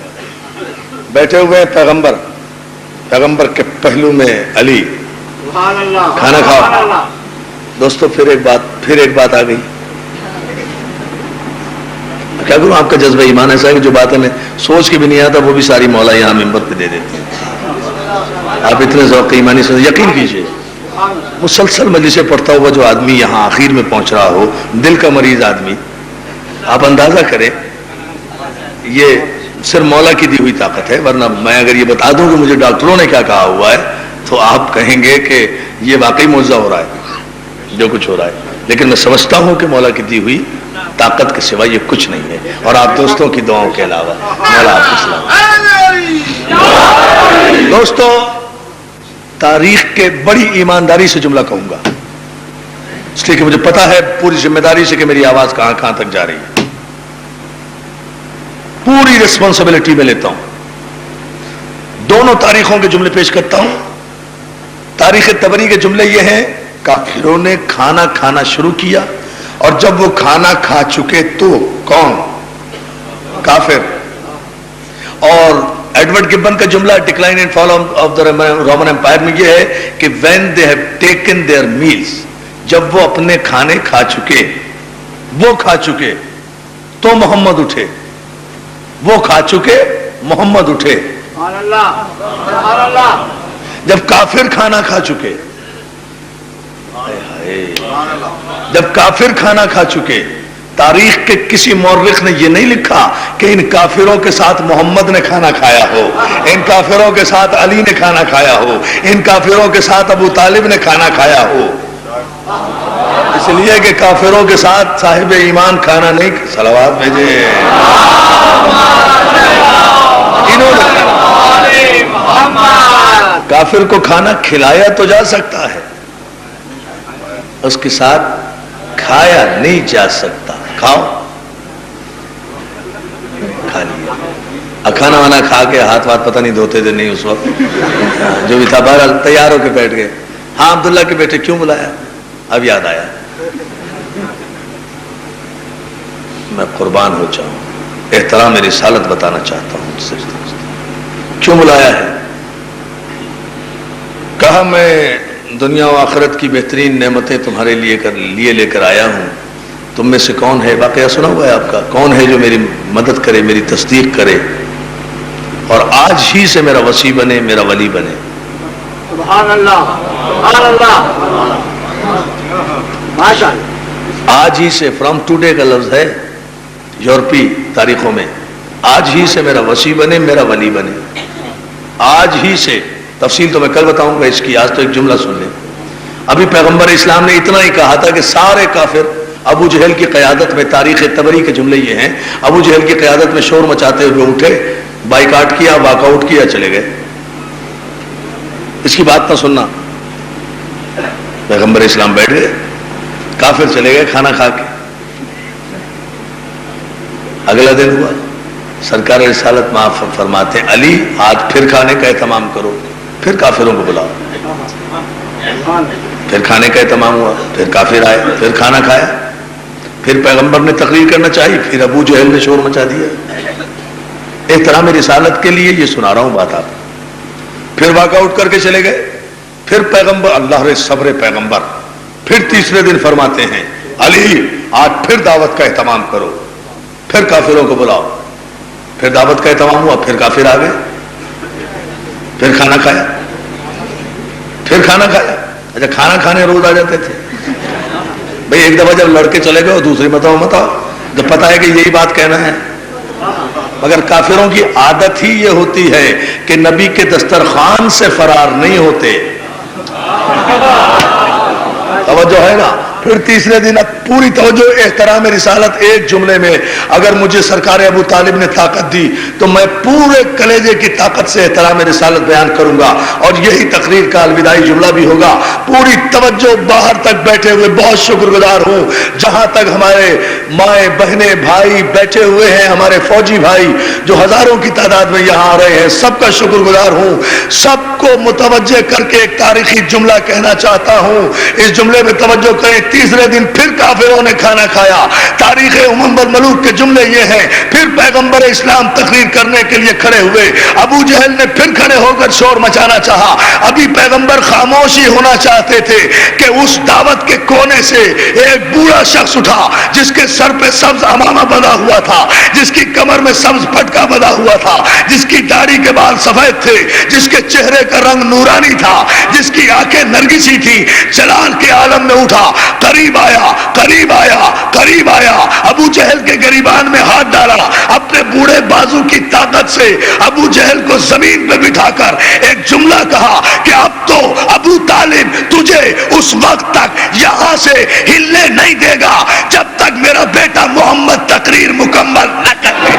بیٹھے ہوئے ہیں پیغمبر کے پہلو میں علی کھانا کھاؤ. دوستو پھر ایک بات آ گئی. کیا کروں، آپ کا جذبہ ایمان ایسا ہے کہ جو بات ہمیں سوچ کے بھی نہیں آتا وہ بھی ساری مولا یہاں ممبر پہ دے دیتے ہیں. آپ اتنے ذوق ایمانی سے یقین کیجئے، مسلسل مجلسیں پڑھتا ہوا جو آدمی یہاں آخر میں پہنچ رہا ہو، دل کا مریض آدمی، آپ اندازہ کریں یہ صرف مولا کی دی ہوئی طاقت ہے. ورنہ میں اگر یہ بتا دوں کہ مجھے ڈاکٹروں نے کیا کہا ہوا ہے تو آپ کہیں گے کہ یہ واقعی معجزہ ہو رہا ہے جو کچھ ہو رہا ہے. لیکن میں سمجھتا ہوں کہ مولا کی دی ہوئی طاقت کے سوا یہ کچھ نہیں ہے، اور آپ دوستوں کی دعاؤں کے علاوہ. مولا آپ کو سلام. دوستو تاریخ کے بڑی ایمانداری سے جملہ کہوں گا، اس لیے کہ مجھے پتا ہے پوری ذمہ داری سے کہ میری آواز کہاں کہاں تک جا رہی ہے. پوری ریسپانسبلٹی میں لیتا ہوں. دونوں تاریخوں کے جملے پیش کرتا ہوں. تاریخ طبری کے جملے یہ ہیں، کافروں نے کھانا کھانا شروع کیا، اور جب وہ کھانا کھا چکے تو کون؟ کافر. اور ایڈورڈ گبن کا جملہ Decline and Fall of the Roman Empire میں یہ ہے کہ when they have taken their meals، جب وہ اپنے کھانے کھا چکے تو محمد اٹھے. وہ کھا چکے محمد اٹھے. جب کافر کھانا کھا چکے، جب کافر کھانا کھا چکے، تاریخ کے کسی مورخ نے یہ نہیں لکھا کہ ان کافروں کے ساتھ محمد نے کھانا کھایا ہو، ان کافروں کے ساتھ علی نے کھانا کھایا ہو، ان کافروں کے ساتھ ابو طالب نے کھانا کھایا ہو. اس لیے کہ کافروں کے ساتھ صاحب ایمان کھانا نہیں. صلوات بھیجے. انہوں نے کافر کو کھانا کھلایا تو جا سکتا ہے، اس کے ساتھ کھایا نہیں جا سکتا. کھاؤ، کھا لیا. کھانا وانا کھا کے ہاتھ پتہ نہیں دھوتے تھے نہیں اس وقت، جو بھی تھا بہرحال تیار ہو کے بیٹھ گئے. ہاں عبداللہ کے بیٹے کیوں بلایا؟ اب یاد آیا. میں قربان ہو جاؤں، احترام رسالت بتانا چاہتا ہوں. کیوں بلایا ہے؟ کہا میں دنیا و آخرت کی بہترین نعمتیں تمہارے لیے لے کر آیا ہوں. تم میں سے کون ہے، واقعہ سنا ہوا ہے آپ کا، کون ہے جو میری مدد کرے، میری تصدیق کرے اور آج ہی سے میرا وصی بنے، میرا ولی بنے. سبحان اللہ، سبحان اللہ، ماشاءاللہ. آج ہی سے، فرام ٹوڈے کا لفظ ہے یورپی تاریخوں میں. آج ہی سے میرا وصی بنے، میرا ولی بنے. آج ہی سے. تفصیل تو میں کل بتاؤں گا اس کی، آج تو ایک جملہ سن لیں. ابھی پیغمبر اسلام نے اتنا ہی کہا تھا کہ سارے کافر ابو جہل کی قیادت میں، تاریخ طبری کے جملے یہ ہیں، ابو جہل کی قیادت میں شور مچاتے ہوئے اٹھے، بائیکاٹ کیا، واک آؤٹ کیا، چلے گئے. اس کی بات نہ سننا. پیغمبر اسلام بیٹھ گئے، کافر چلے گئے کھانا کھا کے. اگلا دن ہوا، سرکار رسالت معاف فرماتے ہیں علی آج پھر کھانے کا اہتمام کرو. پھر کافروں کو بلاؤ. پھر کھانے کا اہتمام ہوا، پھر کافر آئے، پھر کھانا کھایا. پھر پیغمبر نے تقریر کرنا چاہی، پھر ابو جہل نے شور مچا دیا. احترام رسالت کے لیے یہ سنا رہا ہوں بات آپ. پھر واک آؤٹ کر کے چلے گئے. پھر پیغمبر، اللہ رے صبر پیغمبر، پھر تیسرے دن فرماتے ہیں علی آج پھر دعوت کا اہتمام کرو، پھر کافروں کو بلاؤ. پھر دعوت کا اہتمام ہوا، پھر کافر آ گئے، پھر کھانا کھایا، پھر کھانا کھایا. اچھا کھانا کھانے روز آ جاتے تھے بھئی؟ ایک دفعہ جب لڑکے چلے گئے دوسری مت آؤ، جب پتا ہے کہ یہی بات کہنا ہے. مگر کافروں کی عادت ہی یہ ہوتی ہے کہ نبی کے دسترخوان سے فرار نہیں ہوتے. توجہ ہے نا؟ پھر تیسرے دن اب پوری توجہ احترام رسالت ایک جملے میں، اگر مجھے سرکار ابو طالب نے طاقت دی تو میں پورے کلیجے کی طاقت سے احترام رسالت بیان کروں گا، اور یہی تقریر کا الوداعی جملہ بھی ہوگا۔ پوری توجہ، باہر تک بیٹھے ہوئے بہت شکر گزار ہوں، جہاں تک ہمارے مائیں بہنیں بھائی بیٹھے ہوئے ہیں، ہمارے فوجی بھائی جو ہزاروں کی تعداد میں یہاں آ رہے ہیں، سب کا شکر گزار ہوں۔ سب کو متوجہ کر کے ایک تاریخی جملہ کہنا چاہتا ہوں، اس جملے میں توجہ کریں۔ تیسرے دن پھر کافروں نے کھانا کھایا۔ تاریخ امم الملوک کے جملے یہ ہیں، پھر پیغمبر اسلام تقریر کرنے کے لیے کھڑے ہوئے، ابو جہل نے پھر کھڑے ہو کر شور مچانا چاہا۔ ابھی پیغمبر خاموش ہی ہونا چاہتے تھے کہ اس دعوت کے کونے سے ایک بوڑھا شخص اٹھا، جس کے سر پہ سبز عمامہ بندھا ہوا تھا، جس کی کمر میں سبز پٹکا بندھا ہوا تھا، جس کی داڑھی کے بال سفید تھے، جس کے چہرے کا رنگ نورانی تھا، جس کی آنکھیں نرگسی تھی، جلال کے عالم میں اٹھا، قریب آیا، قریب آیا، قریب آیا، ابو جہل کے گریبان میں ہاتھ ڈالا، اپنے بوڑھے بازو کی طاقت سے ابو جہل کو زمین پہ بٹھا کر ایک جملہ کہا کہ اب تو ابو طالب تجھے اس وقت تک یہاں سے ہلنے نہیں دے گا جب تک میرا بیٹا محمد تقریر مکمل نہ کر لے۔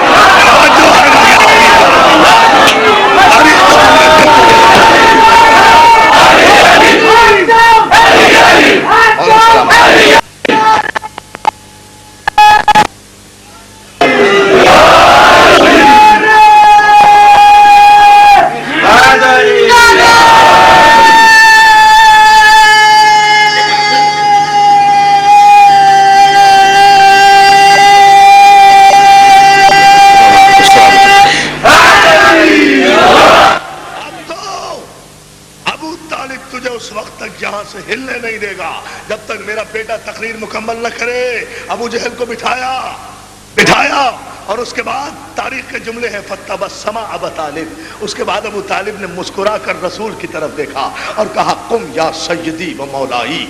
ہلنے نہیں دے گا جب تک میرا بیٹا تقریر مکمل نہ کرے۔ ابو جہل کو بٹھایا اور اس کے بعد تاریخ کے جملے ہیں فتبسم ابو طالب۔ اس کے بعد ابو طالب نے مسکرا کر رسول کی طرف دیکھا اور کہا قم یا سیدی و مولائی،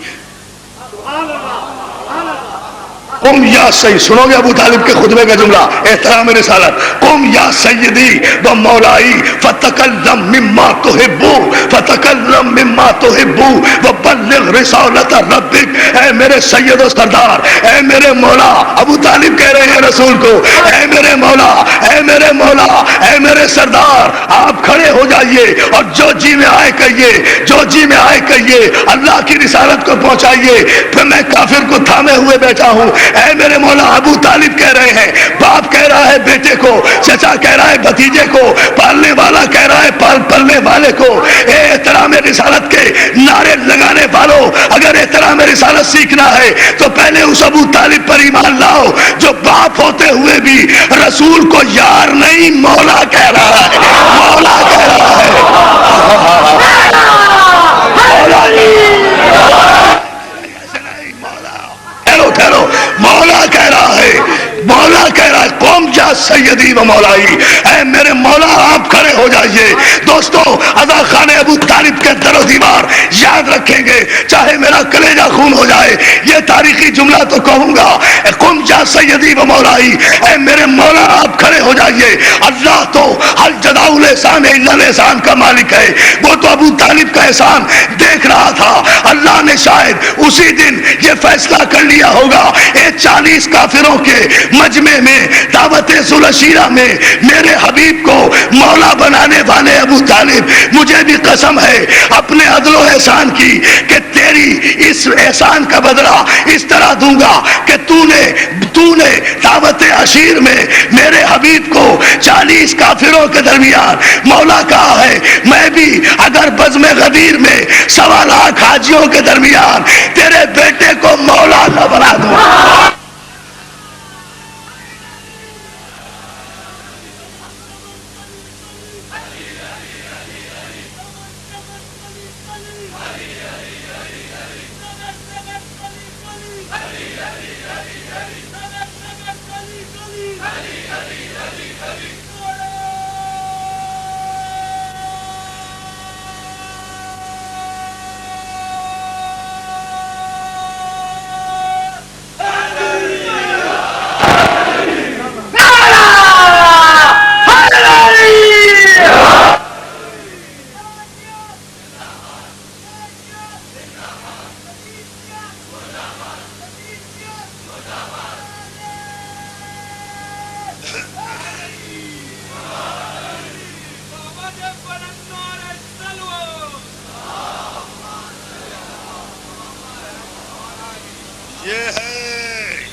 قم یا سید، سنو گے ابو طالب کے خطبے کا جملہ احترام رسالت، قم یا سیدی و مولائی فتکلم مما تحب، فتکلم مما تحب وبلغ رسالت ربک۔ اے میرے سید و سردار، اے میرے مولا، ابو طالب کہہ رہے ہیں رسول کو، اے میرے مولا، اے میرے مولا، اے میرے سردار، آپ کھڑے ہو جائیے اور جو جی میں آئے کہیے، جو جی میں آئے کہیے، اللہ کی رسالت کو پہنچائیے۔ پھر میں کافر کو تھامے ہوئے بیٹھا ہوں، اے میرے مولا، ابو طالب کہہ رہے ہیں، باپ کہہ رہا ہے بیٹے کو، چچا کہہ رہا ہے بھتیجے کو، پالنے والا کہہ رہا ہے پلنے والے کو۔ اے احترام رسالت کے نعرے لگانے والوں، اگر احترام رسالت سیکھنا ہے تو پہلے اس ابو طالب پر ایمان لاؤ جو باپ ہوتے ہوئے بھی رسول کو یار نہیں مولا کہہ رہا ہے، مولا کہہ رہا ہے، ٹھہرو، مولا کہہ رہا ہے، مولا کہہ رہا ہے، قوم یا سیدی و مولائی، اے میرے مولا آپ کھڑے ہو جائیے۔ دوستو، عزا خان ابو طالب کے در و دیوار یاد رکھیں گے، چاہے میرا کلیجہ خون ہو جائے، یہ تاریخی جملہ تو کہوں گا، قوم یا سیدی و مولائی، اے میرے مولا آپ کھڑے ہو جائیے۔ اللہ تو حل جزاء الاحسان الا الاحسان کا مالک ہے، وہ تو ابو طالب کا احسان دیکھ رہا تھا۔ اللہ نے شاید اسی دن یہ فیصلہ کر لیا ہوگا، 40 کافروں کے مجمع میں دعوت ذوالعشیرہ میں میرے حبیب کو مولا بنانے والے ابو طالب، مجھے بھی قسم ہے اپنے عدل و احسان کی کہ تیری اس احسان کا بدلہ اس طرح دوں گا کہ تو نے دعوت عشیر میں میرے حبیب کو 40 کافروں کے درمیان مولا کہا ہے، میں بھی اگر بزم غدیر میں 1.25 لاکھ حاجیوں کے درمیان تیرے بیٹے کو مولا نہ بنا دوں۔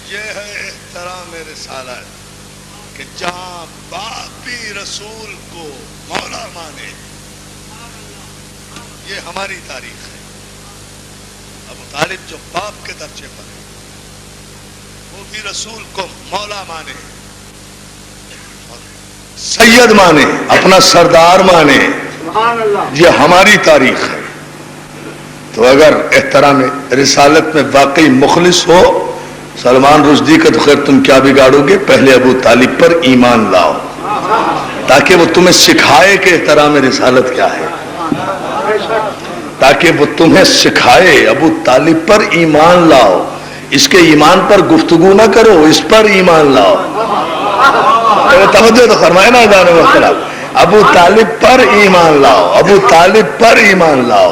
یہ ہے احترام رسالت کہ جہاں باپ بھی رسول کو مولا مانے. یہ ہماری تاریخ ہے. ابو طالب جو باپ کے درجے پر ہے وہ بھی رسول کو مولا مانے, سید مانے, اپنا سردار مانے. سبحان اللہ. یہ ہماری تاریخ ہے. تو اگر احترام رسالت میں واقعی مخلص ہو, سلمان رشدی کا تو خیر تم کیا بگاڑو گے, پہلے ابو طالب پر ایمان لاؤ تاکہ وہ تمہیں سکھائے کہ احترام رسالت کیا ہے, تاکہ وہ تمہیں سکھائے. ابو طالب پر ایمان لاؤ, اس کے ایمان پر گفتگو نہ کرو, اس پر ایمان لاؤ. توجہ تو فرمائے نا جانے وقت. ابو طالب پر ایمان لاؤ, ابو طالب پر ایمان لاؤ,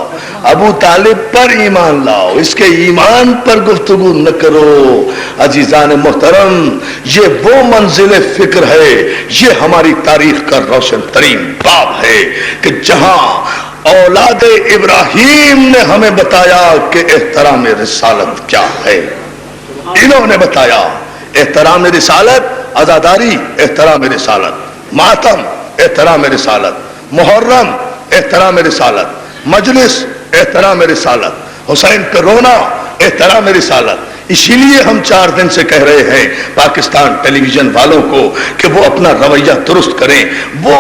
ابو طالب پر ایمان لاؤ, اس کے ایمان پر گفتگو نہ کرو. عزیزان محترم, یہ وہ منزل فکر ہے, یہ ہماری تاریخ کا روشن ترین باب ہے کہ جہاں اولاد ابراہیم نے ہمیں بتایا کہ احترام رسالت کیا ہے. انہوں نے بتایا احترام رسالت, عزاداری احترام رسالت, ماتم احترام رسالت, محرم احترام رسالت, مجلس احترام رسالت, حسین کا رونا احترام رسالت. اسی لیے ہم 4 دن سے کہہ رہے ہیں پاکستان ٹیلی ویژن والوں کو کہ وہ اپنا رویہ درست کریں, وہ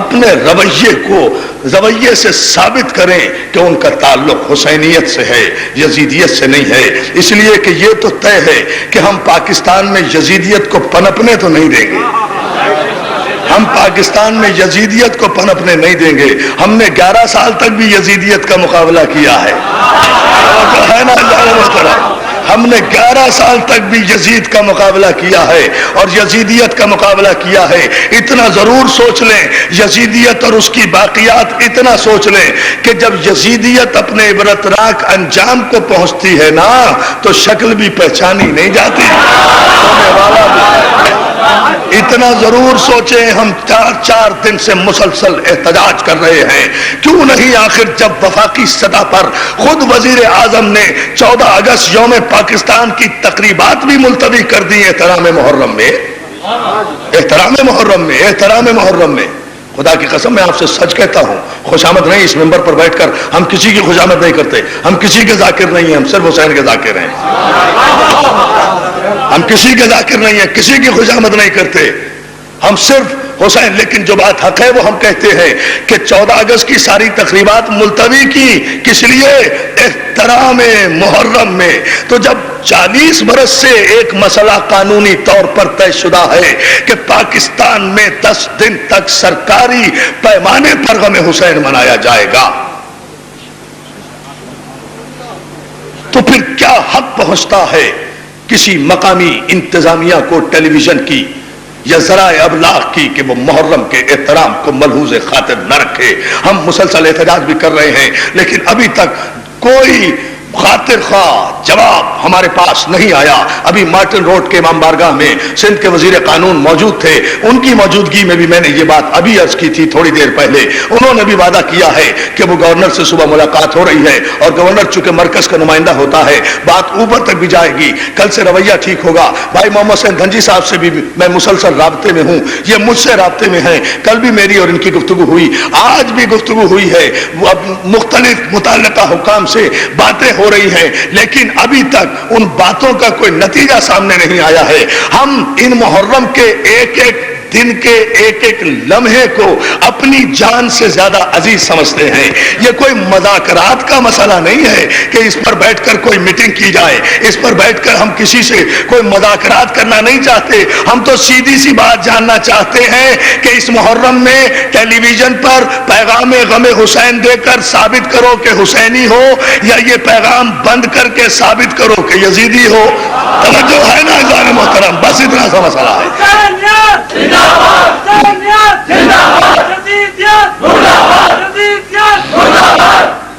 اپنے رویے سے ثابت کریں کہ ان کا تعلق حسینیت سے ہے, یزیدیت سے نہیں ہے. اس لیے کہ یہ تو طے ہے کہ ہم پاکستان میں یزیدیت کو پنپنے تو نہیں دیں گے, ہم پاکستان میں یزیدیت کو پنپنے نہیں دیں گے. ہم نے 11 سال تک بھی یزیدیت کا مقابلہ کیا ہے نا, ہم نے 11 سال تک بھی یزید کا مقابلہ کیا ہے اور یزیدیت کا مقابلہ کیا ہے. اتنا ضرور سوچ لیں, یزیدیت اور اس کی باقیات اتنا سوچ لیں کہ جب یزیدیت اپنے عبرتناک انجام کو پہنچتی ہے نا تو شکل بھی پہچانی نہیں جاتی. اتنا ضرور سوچیں. ہم 4 دن سے مسلسل احتجاج کر رہے ہیں, کیوں نہیں آخر جب وفاقی سطح پر خود وزیر اعظم نے 14 اگست یوم پاکستان کی تقریبات بھی ملتوی کر دی احترام محرم میں, احترام محرم میں, احترام محرم میں. خدا کی قسم میں آپ سے سچ کہتا ہوں, خوشامد نہیں, اس ممبر پر بیٹھ کر ہم کسی کی خوشامد نہیں کرتے, ہم کسی کے ذاکر نہیں ہیں, ہم صرف حسین کے ذاکر ہیں. ہم کسی کے ذاکر نہیں ہیں, کسی کی خوشامد نہیں کرتے, ہم صرف حسین. لیکن جو بات حق ہے وہ ہم کہتے ہیں کہ 14 اگست کی ساری تقریبات ملتوی کی کس لیے, احترام محرم میں. تو جب 40 برس سے ایک مسئلہ قانونی طور پر طے شدہ ہے کہ پاکستان میں 10 دن تک سرکاری پیمانے پر غم حسین منایا جائے گا, تو پھر کیا حق پہنچتا ہے کسی مقامی انتظامیہ کو ٹیلی ویژن کی یا ذرائع ابلاغ کی کہ وہ محرم کے احترام کو ملحوظ خاطر نہ رکھے. ہم مسلسل احتجاج بھی کر رہے ہیں لیکن ابھی تک کوئی خاطر خواہ جواب ہمارے پاس نہیں آیا. ابھی مارٹن روڈ کے امام بارگاہ میں سندھ کے وزیر قانون موجود تھے, ان کی موجودگی میں بھی میں نے یہ بات ابھی عرض کی تھی تھوڑی دیر پہلے. انہوں نے بھی وعدہ کیا ہے کہ وہ گورنر سے صبح ملاقات ہو رہی ہے اور گورنر چونکہ مرکز کا نمائندہ ہوتا ہے بات اوپر تک بھی جائے گی. کل سے رویہ ٹھیک ہوگا. بھائی محمد حسین دھنجی صاحب سے بھی میں مسلسل رابطے میں ہوں, یہ مجھ سے رابطے میں ہیں. کل بھی میری اور ان کی گفتگو ہوئی, آج بھی گفتگو ہوئی ہے. وہ مختلف متعلقہ حکام سے باتیں ہو رہی ہیں لیکن ابھی تک ان باتوں کا کوئی نتیجہ سامنے نہیں آیا ہے. ہم ان محرم کے ایک ایک دن کے ایک ایک لمحے کو اپنی جان سے زیادہ عزیز سمجھتے ہیں. یہ کوئی مذاکرات کا مسئلہ نہیں ہے کہ اس پر بیٹھ کر کوئی میٹنگ کی جائے, اس پر بیٹھ کر ہم کسی سے کوئی مذاکرات کرنا نہیں چاہتے. ہم تو سیدھی سی بات جاننا چاہتے ہیں کہ اس محرم میں ٹیلی ویژن پر پیغام غم حسین دے کر ثابت کرو کہ حسینی ہو, یا یہ پیغام بند کر کے ثابت کرو کہ یزیدی ہو. توجہ ہے نا عزیزان محترم, بس اتنا سا مسئلہ ہے.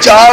4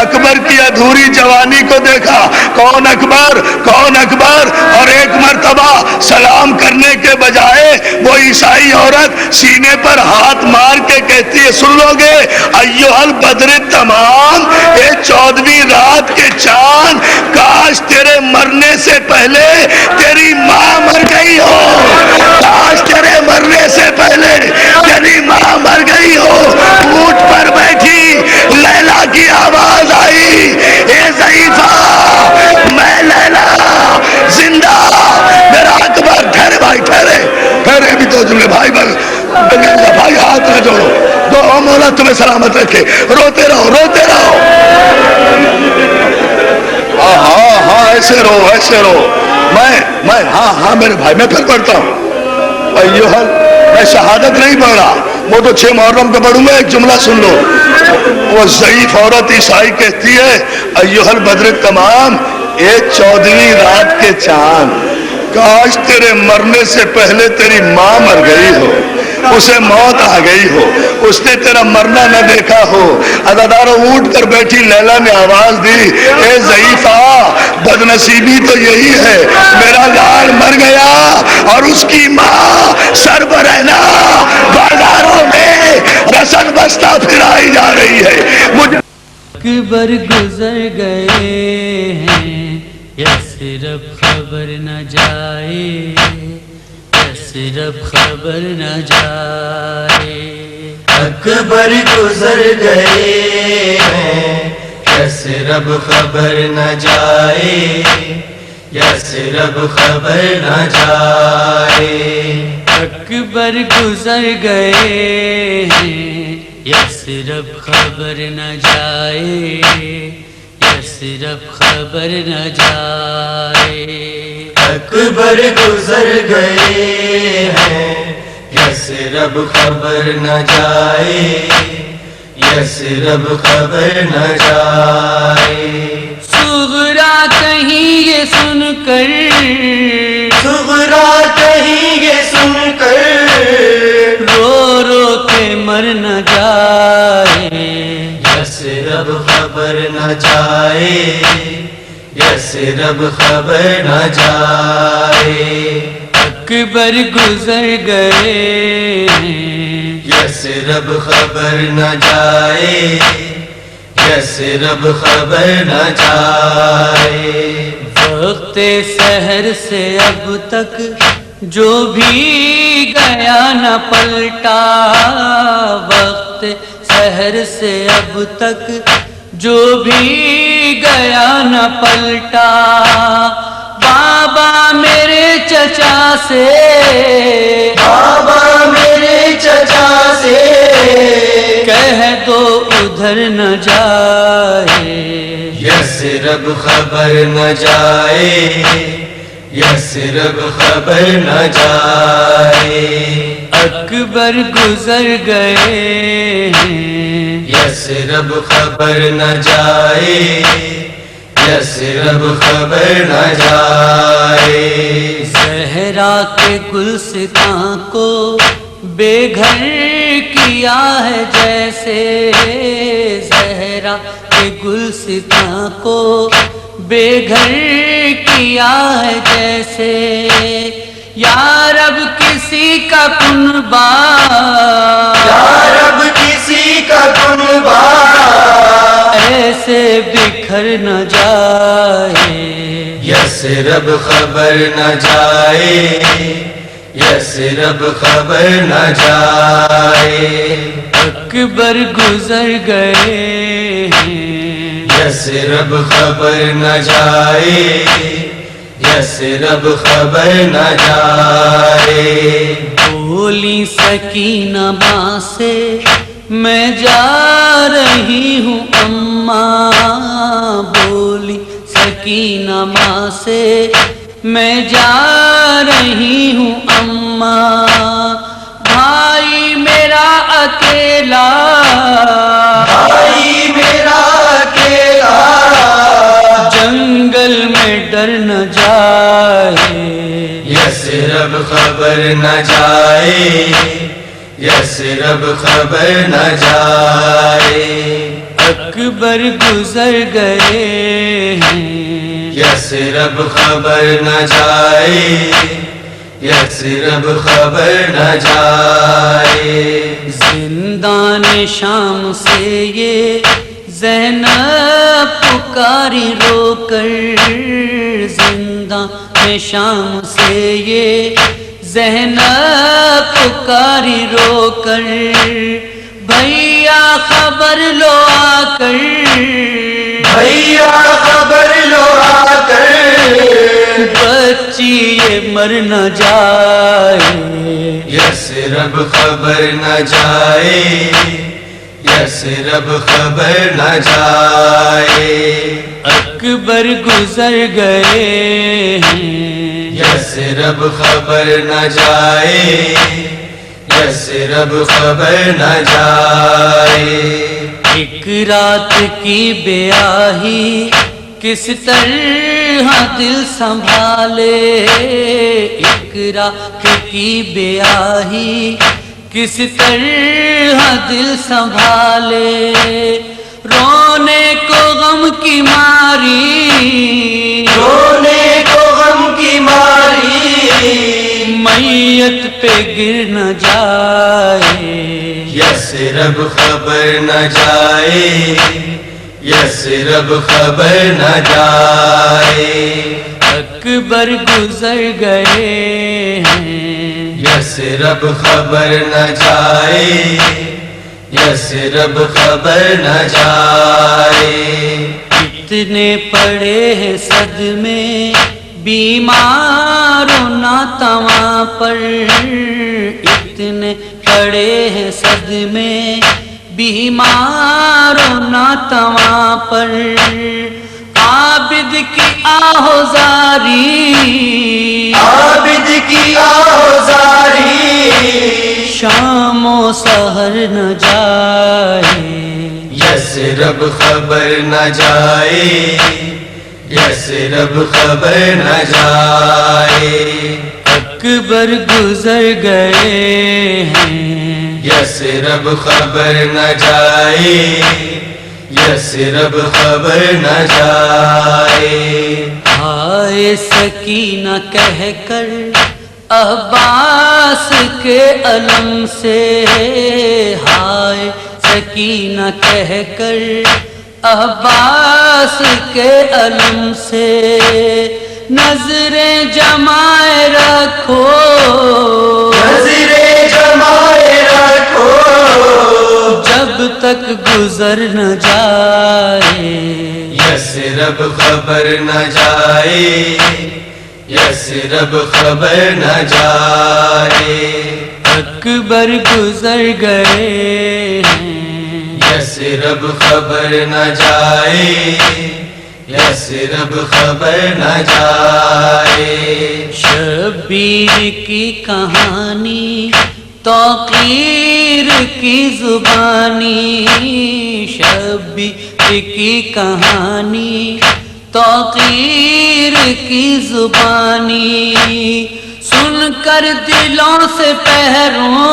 اکبر کی ادھوری جوانی کو دیکھا. کون اکبر, کون اکبر؟ اور ایک مرتبہ سلام کرنے کے بجائے وہ عیسائی عورت سینے پر ہاتھ مار کے کہتی ہے, سن لو گے, ایھا البدر تمام, اے 14ویں رات کے چاند, کاش تیرے مرنے سے پہلے تیری ماں مر گئی ہو, کاش تیرے مرنے سے پہلے تیری ماں مر گئی ہو. اونٹ پر بیٹھی لیلا کی آواز آئی, اے ضعیفہ میں لیلا زندہ. میرا اکبر, ٹھہرے بھائی, ٹھہرے ٹھہرے, بھی تو جملے بھائی بھائی ہاتھ نہ جوڑو, دو مولا تمہیں سلامت رکھے, روتے رہو, روتے رہو. ہاں ہاں ایسے رہو, ایسے رہو. میں ہاں میرے بھائی, میں پھر پڑھتا ہوں. میں شہادت نہیں پڑھ رہا, وہ تو 6 محرم پہ پڑھوں گا. ایک جملہ سن لو. وہ ضعیف عورت عیسائی کہتی ہے, ایھا البدر تمام, اے 14ویں رات کے چاند, کاش تیرے مرنے سے پہلے تیری ماں مر گئی ہو, اسے موت آ گئی ہو, اس نے تیرا مرنا نہ دیکھا ہو. ادادارو اونٹ کر بیٹھی لیلا نے آواز دی, اے ضعیفہ بدنصیبی تو یہی ہے, میرا لال مر گیا اور اس کی ماں سربرہنا بازاروں میں رسن بستہ پھرائی جا رہی ہے. مجھے اکبر گزر گئے ہیں, یثرب خبر نہ جائے, یثرب خبر نہ جائے. اکبر گزر گئے ہیں, یثرب خبر نہ جائے, یثرب خبر نہ جائے. اکبر گزر گئے ہیں, یثرب خبر نہ جائے, یثرب خبر نہ جائے. اکبر گزر گئے ہیں, یثرب خبر نہ جائے, یثرب خبر نہ جائے. صغرا کہیں یہ سن کر, صغرا کہیں یہ سن کر, رو رو کے مر نہ جائے. یثرب خبر نہ جائے, یثرب خبر نہ جائے. اکبر گزر گئے ہیں, یثرب خبر نہ جائے, یثرب خبر نہ جائے. وقت سحر سے اب تک جو بھی گیا نہ پلٹا, وقت سحر سے اب تک جو بھی گیا نہ پلٹا. بابا میرے چچا سے, بابا میرے چچا سے, کہہ دو ادھر نہ جائے. یثرب خبر نہ جائے, یثرب خبر نہ جائے. اکبر گزر گئے ہیں, یثرب خبر نہ جائے, یثرب خبر نہ جائے. زہرا کے گلستان کو بے گھر کیا ہے جیسے, زہرا کے گلستان کو بے گھر کیا ہے جیسے. یا رب کسی کا کنبہ, یا رب کسی کا کنبہ, ایسے بکھر نہ جائے. یثرب خبر نہ جائے, یثرب خبر نہ جائے. اکبر گزر گئے ہیں, یثرب خبر نہ جائے, یثرب خبر نہ جائے. بولی سکینہ ماں سے, میں جا رہی ہوں اماں. بولی سکینہ ماں سے, میں جا رہی ہوں اماں. بھائی میرا اکیلا, بھائی میرا اکیلا, جنگل میں ڈر نہ جائے. یثرب خبر نہ جائے, یثرب خبر نہ جائے. اکبر گزر گئے ہیں، یثرب خبر نہ جائے، یثرب خبر نہ جائے، زندان شام سے یہ زینب پکاری رو کر، زندان شام سے یہ زینب پکاری رو کر، بھیا خبر لو آ کر، بھیا خبر لو آ کر، بچی یہ مر نہ جائے، یثرب خبر نہ جائے، یثرب خبر نہ جائے، اکبر گزر گئے ہیں، یثرب خبر نہ جائے، یثرب خبر نہ جائے، ایک رات کی بیاہی کس طرح دل سنبھالے، ایک رات کی بیاہی کس طرح دل سنبھالے، رونے کو غم کی ماری، رونے کو غم کی ماری، میت پہ گر نہ جائے، یثرب خبر نہ جائے، یثرب خبر نہ جائے، اکبر گزر گئے ہیں، یثرب خبر نہ جائے، یثرب خبر نہ جائے، اتنے پڑے ہیں صدمے بیماروں ناتواں پر، اتنے پڑے ہیں صدمے بیماروں ناتواں پر، عابد کی آہوزاری، عابد کی آہوزاری، شام و سحر نہ جائے، یثرب خبر نہ جائے، یثرب خبر نہ جائے، اکبر گزر گئے ہیں، یثرب خبر نہ جائے، یثرب خبر نہ جائے، ہائے سکینہ کہہ کر عباس کے علم سے، ہائے سکینہ کہہ کر عباس کے علم سے، نظریں جمائے رکھو، نظریں جمائے رکھو، جب تک گزر نہ جائے، یثرب خبر نہ جائے، یثرب خبر نہ جائے، اکبر گزر گئے ہیں، یثرب خبر نہ جائے، یثرب خبر نہ جائے، شبیر کی کہانی توقیر کی زبانی، شبیر کی کہانی توقیر کی زبانی، سن کر دلوں سے پہروں،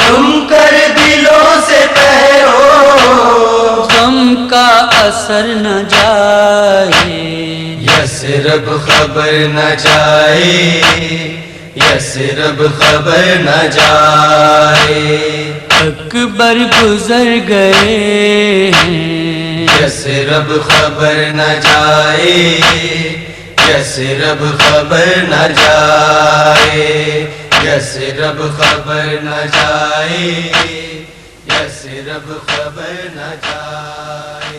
سن کر دلوں سے پہرو، غم کا اثر نہ جائے، یثرب خبر نہ جائے، یثرب خبر نہ جائے، اکبر گزر گئے ہیں، یثرب خبر نہ جائے، یثرب خبر نہ جائے، یثرب خبر نہ جائے، یثرب خبر نہ جائے،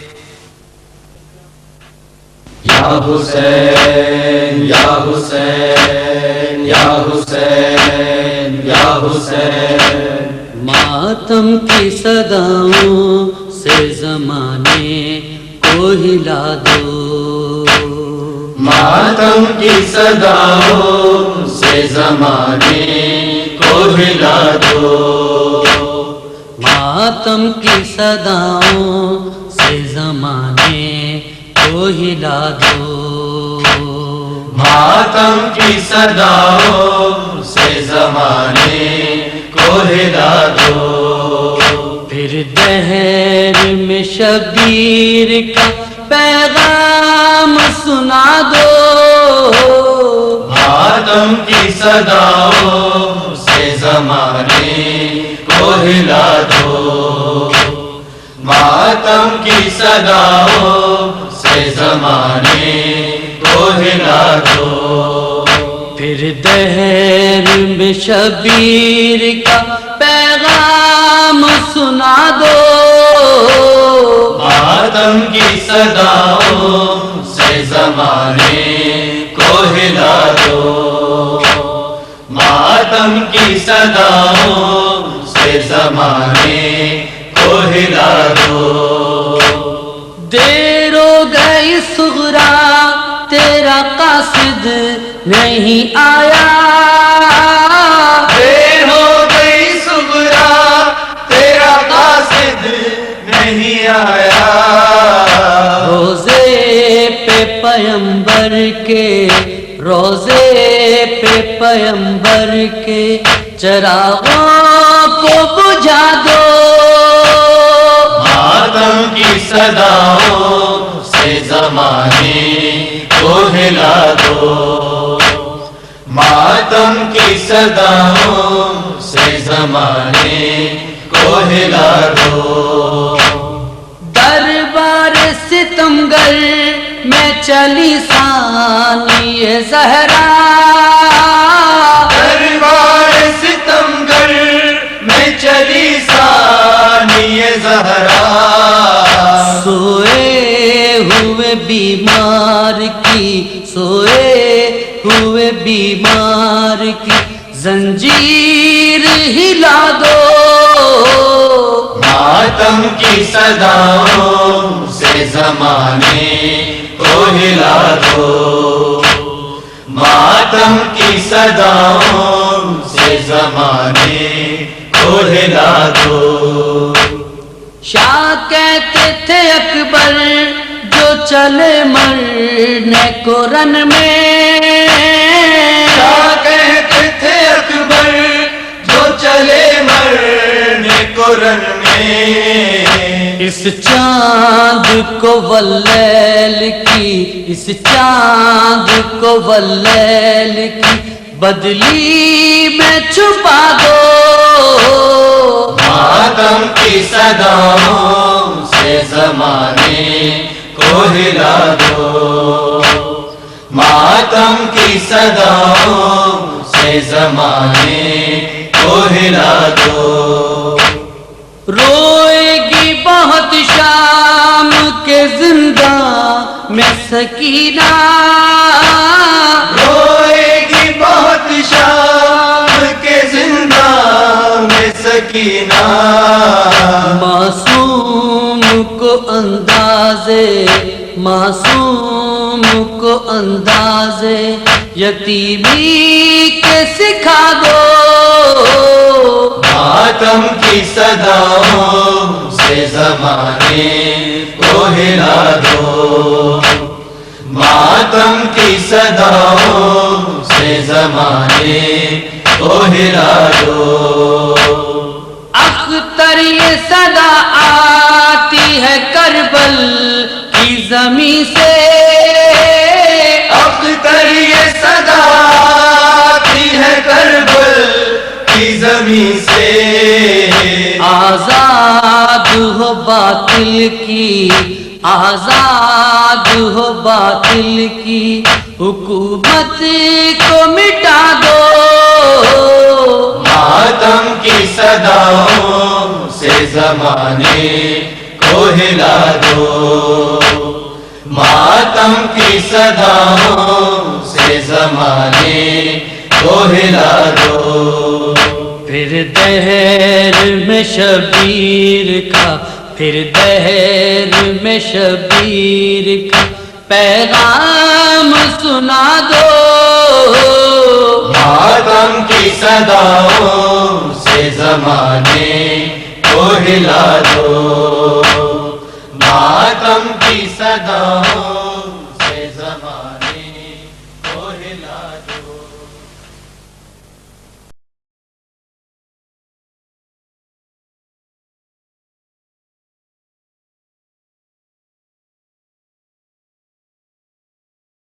یا حسین یا حسین یا حسین یا حسین، ماتم کی صداؤں سے زمانے کو ہلا دو، ماتم کی صداؤں سے زمانے کو ہلا دو، ماتم کی صداؤں سے زمانے کو ہلا دو، ماتم کی صداؤں سے زمانے کو ہلا دو، پھر دہر میں شبیر کا پیغام سنا دو، ماتم کی صداؤں سے زمانے کو ہلا دو، ماتم کی صداؤں سے زمانے کو ہلا دو، پھر دہر میں شبیر کا پیغام سنا دو، ماتم کی صداؤں سے زمانے کو ہلا دو، ماتم کی صداؤں سے زمانے کو ہلا دو، دیر ہو گئی صغرا تیرا قاصد نہیں آیا، دیر ہو گئی صغرا تیرا قاصد نہیں آیا، روزے پہ پیمبر کے، روزے پہ پیمبر کے چراغوں کو بجھا دو، ماتم کی صداؤں سے زمانے کو ہلا دو، ماتم کی صداؤں سے زمانے کو ہلا دو، دربار ستمگر میں چلی ثانی زہرا، دربار ستمگر میں چلی ثانی زہرا، سوئے ہوئے بیمار کی، سوئے ہوئے بیمار کی زنجیر ہلا دو، ماتم کی صداؤں سے زمانے کو ہلا دو، ماتم کی صداؤں سے زمانے کو ہلا دو، شاہ کہتے تھے اکبر جو چلے مرنے کو رن میں، کیا کہتے تھے اکبر جو چلے مرنے کو رن میں، اس چاند کو واللیل کی، اس چاند کو واللیل کی بدلی میں چھپا دو، ماتم کی صداؤں سے زمانے کو ہلا دو، ماتم کی صداؤں سے زمانے کو ہلا دو، روئے گی بہت شام کے زندہ میں سکینہ، روئے گی بہت شام کے زندہ میں سکینہ، معصوم کو اندازے، معصوم کو اندازے یتیمی کے سکھا دو، ماتم کی صداؤں سے زمانے کو ہلا دو، ماتم کی صداؤں سے زمانے کو ہلا دو، اختر یہ صدا آتی ہے کربل کی زمین سے، اختر یہ صدا آتی ہے کربل کی زمین سے، آزاد ہو باطل کی، آزاد ہو باطل کی حکومت کو مٹا دو، ماتم کی صداؤں سے زمانے کو ہلا دو، ماتم کی صداؤں سے زمانے کو ہلا دو، پھر دہر میں شبیر کا، پھر دہر میں شبیر کا پیغام سنا دو، ماتم کی صداؤں سے زمانے کو ہلا دو، ماتم کی صداؤں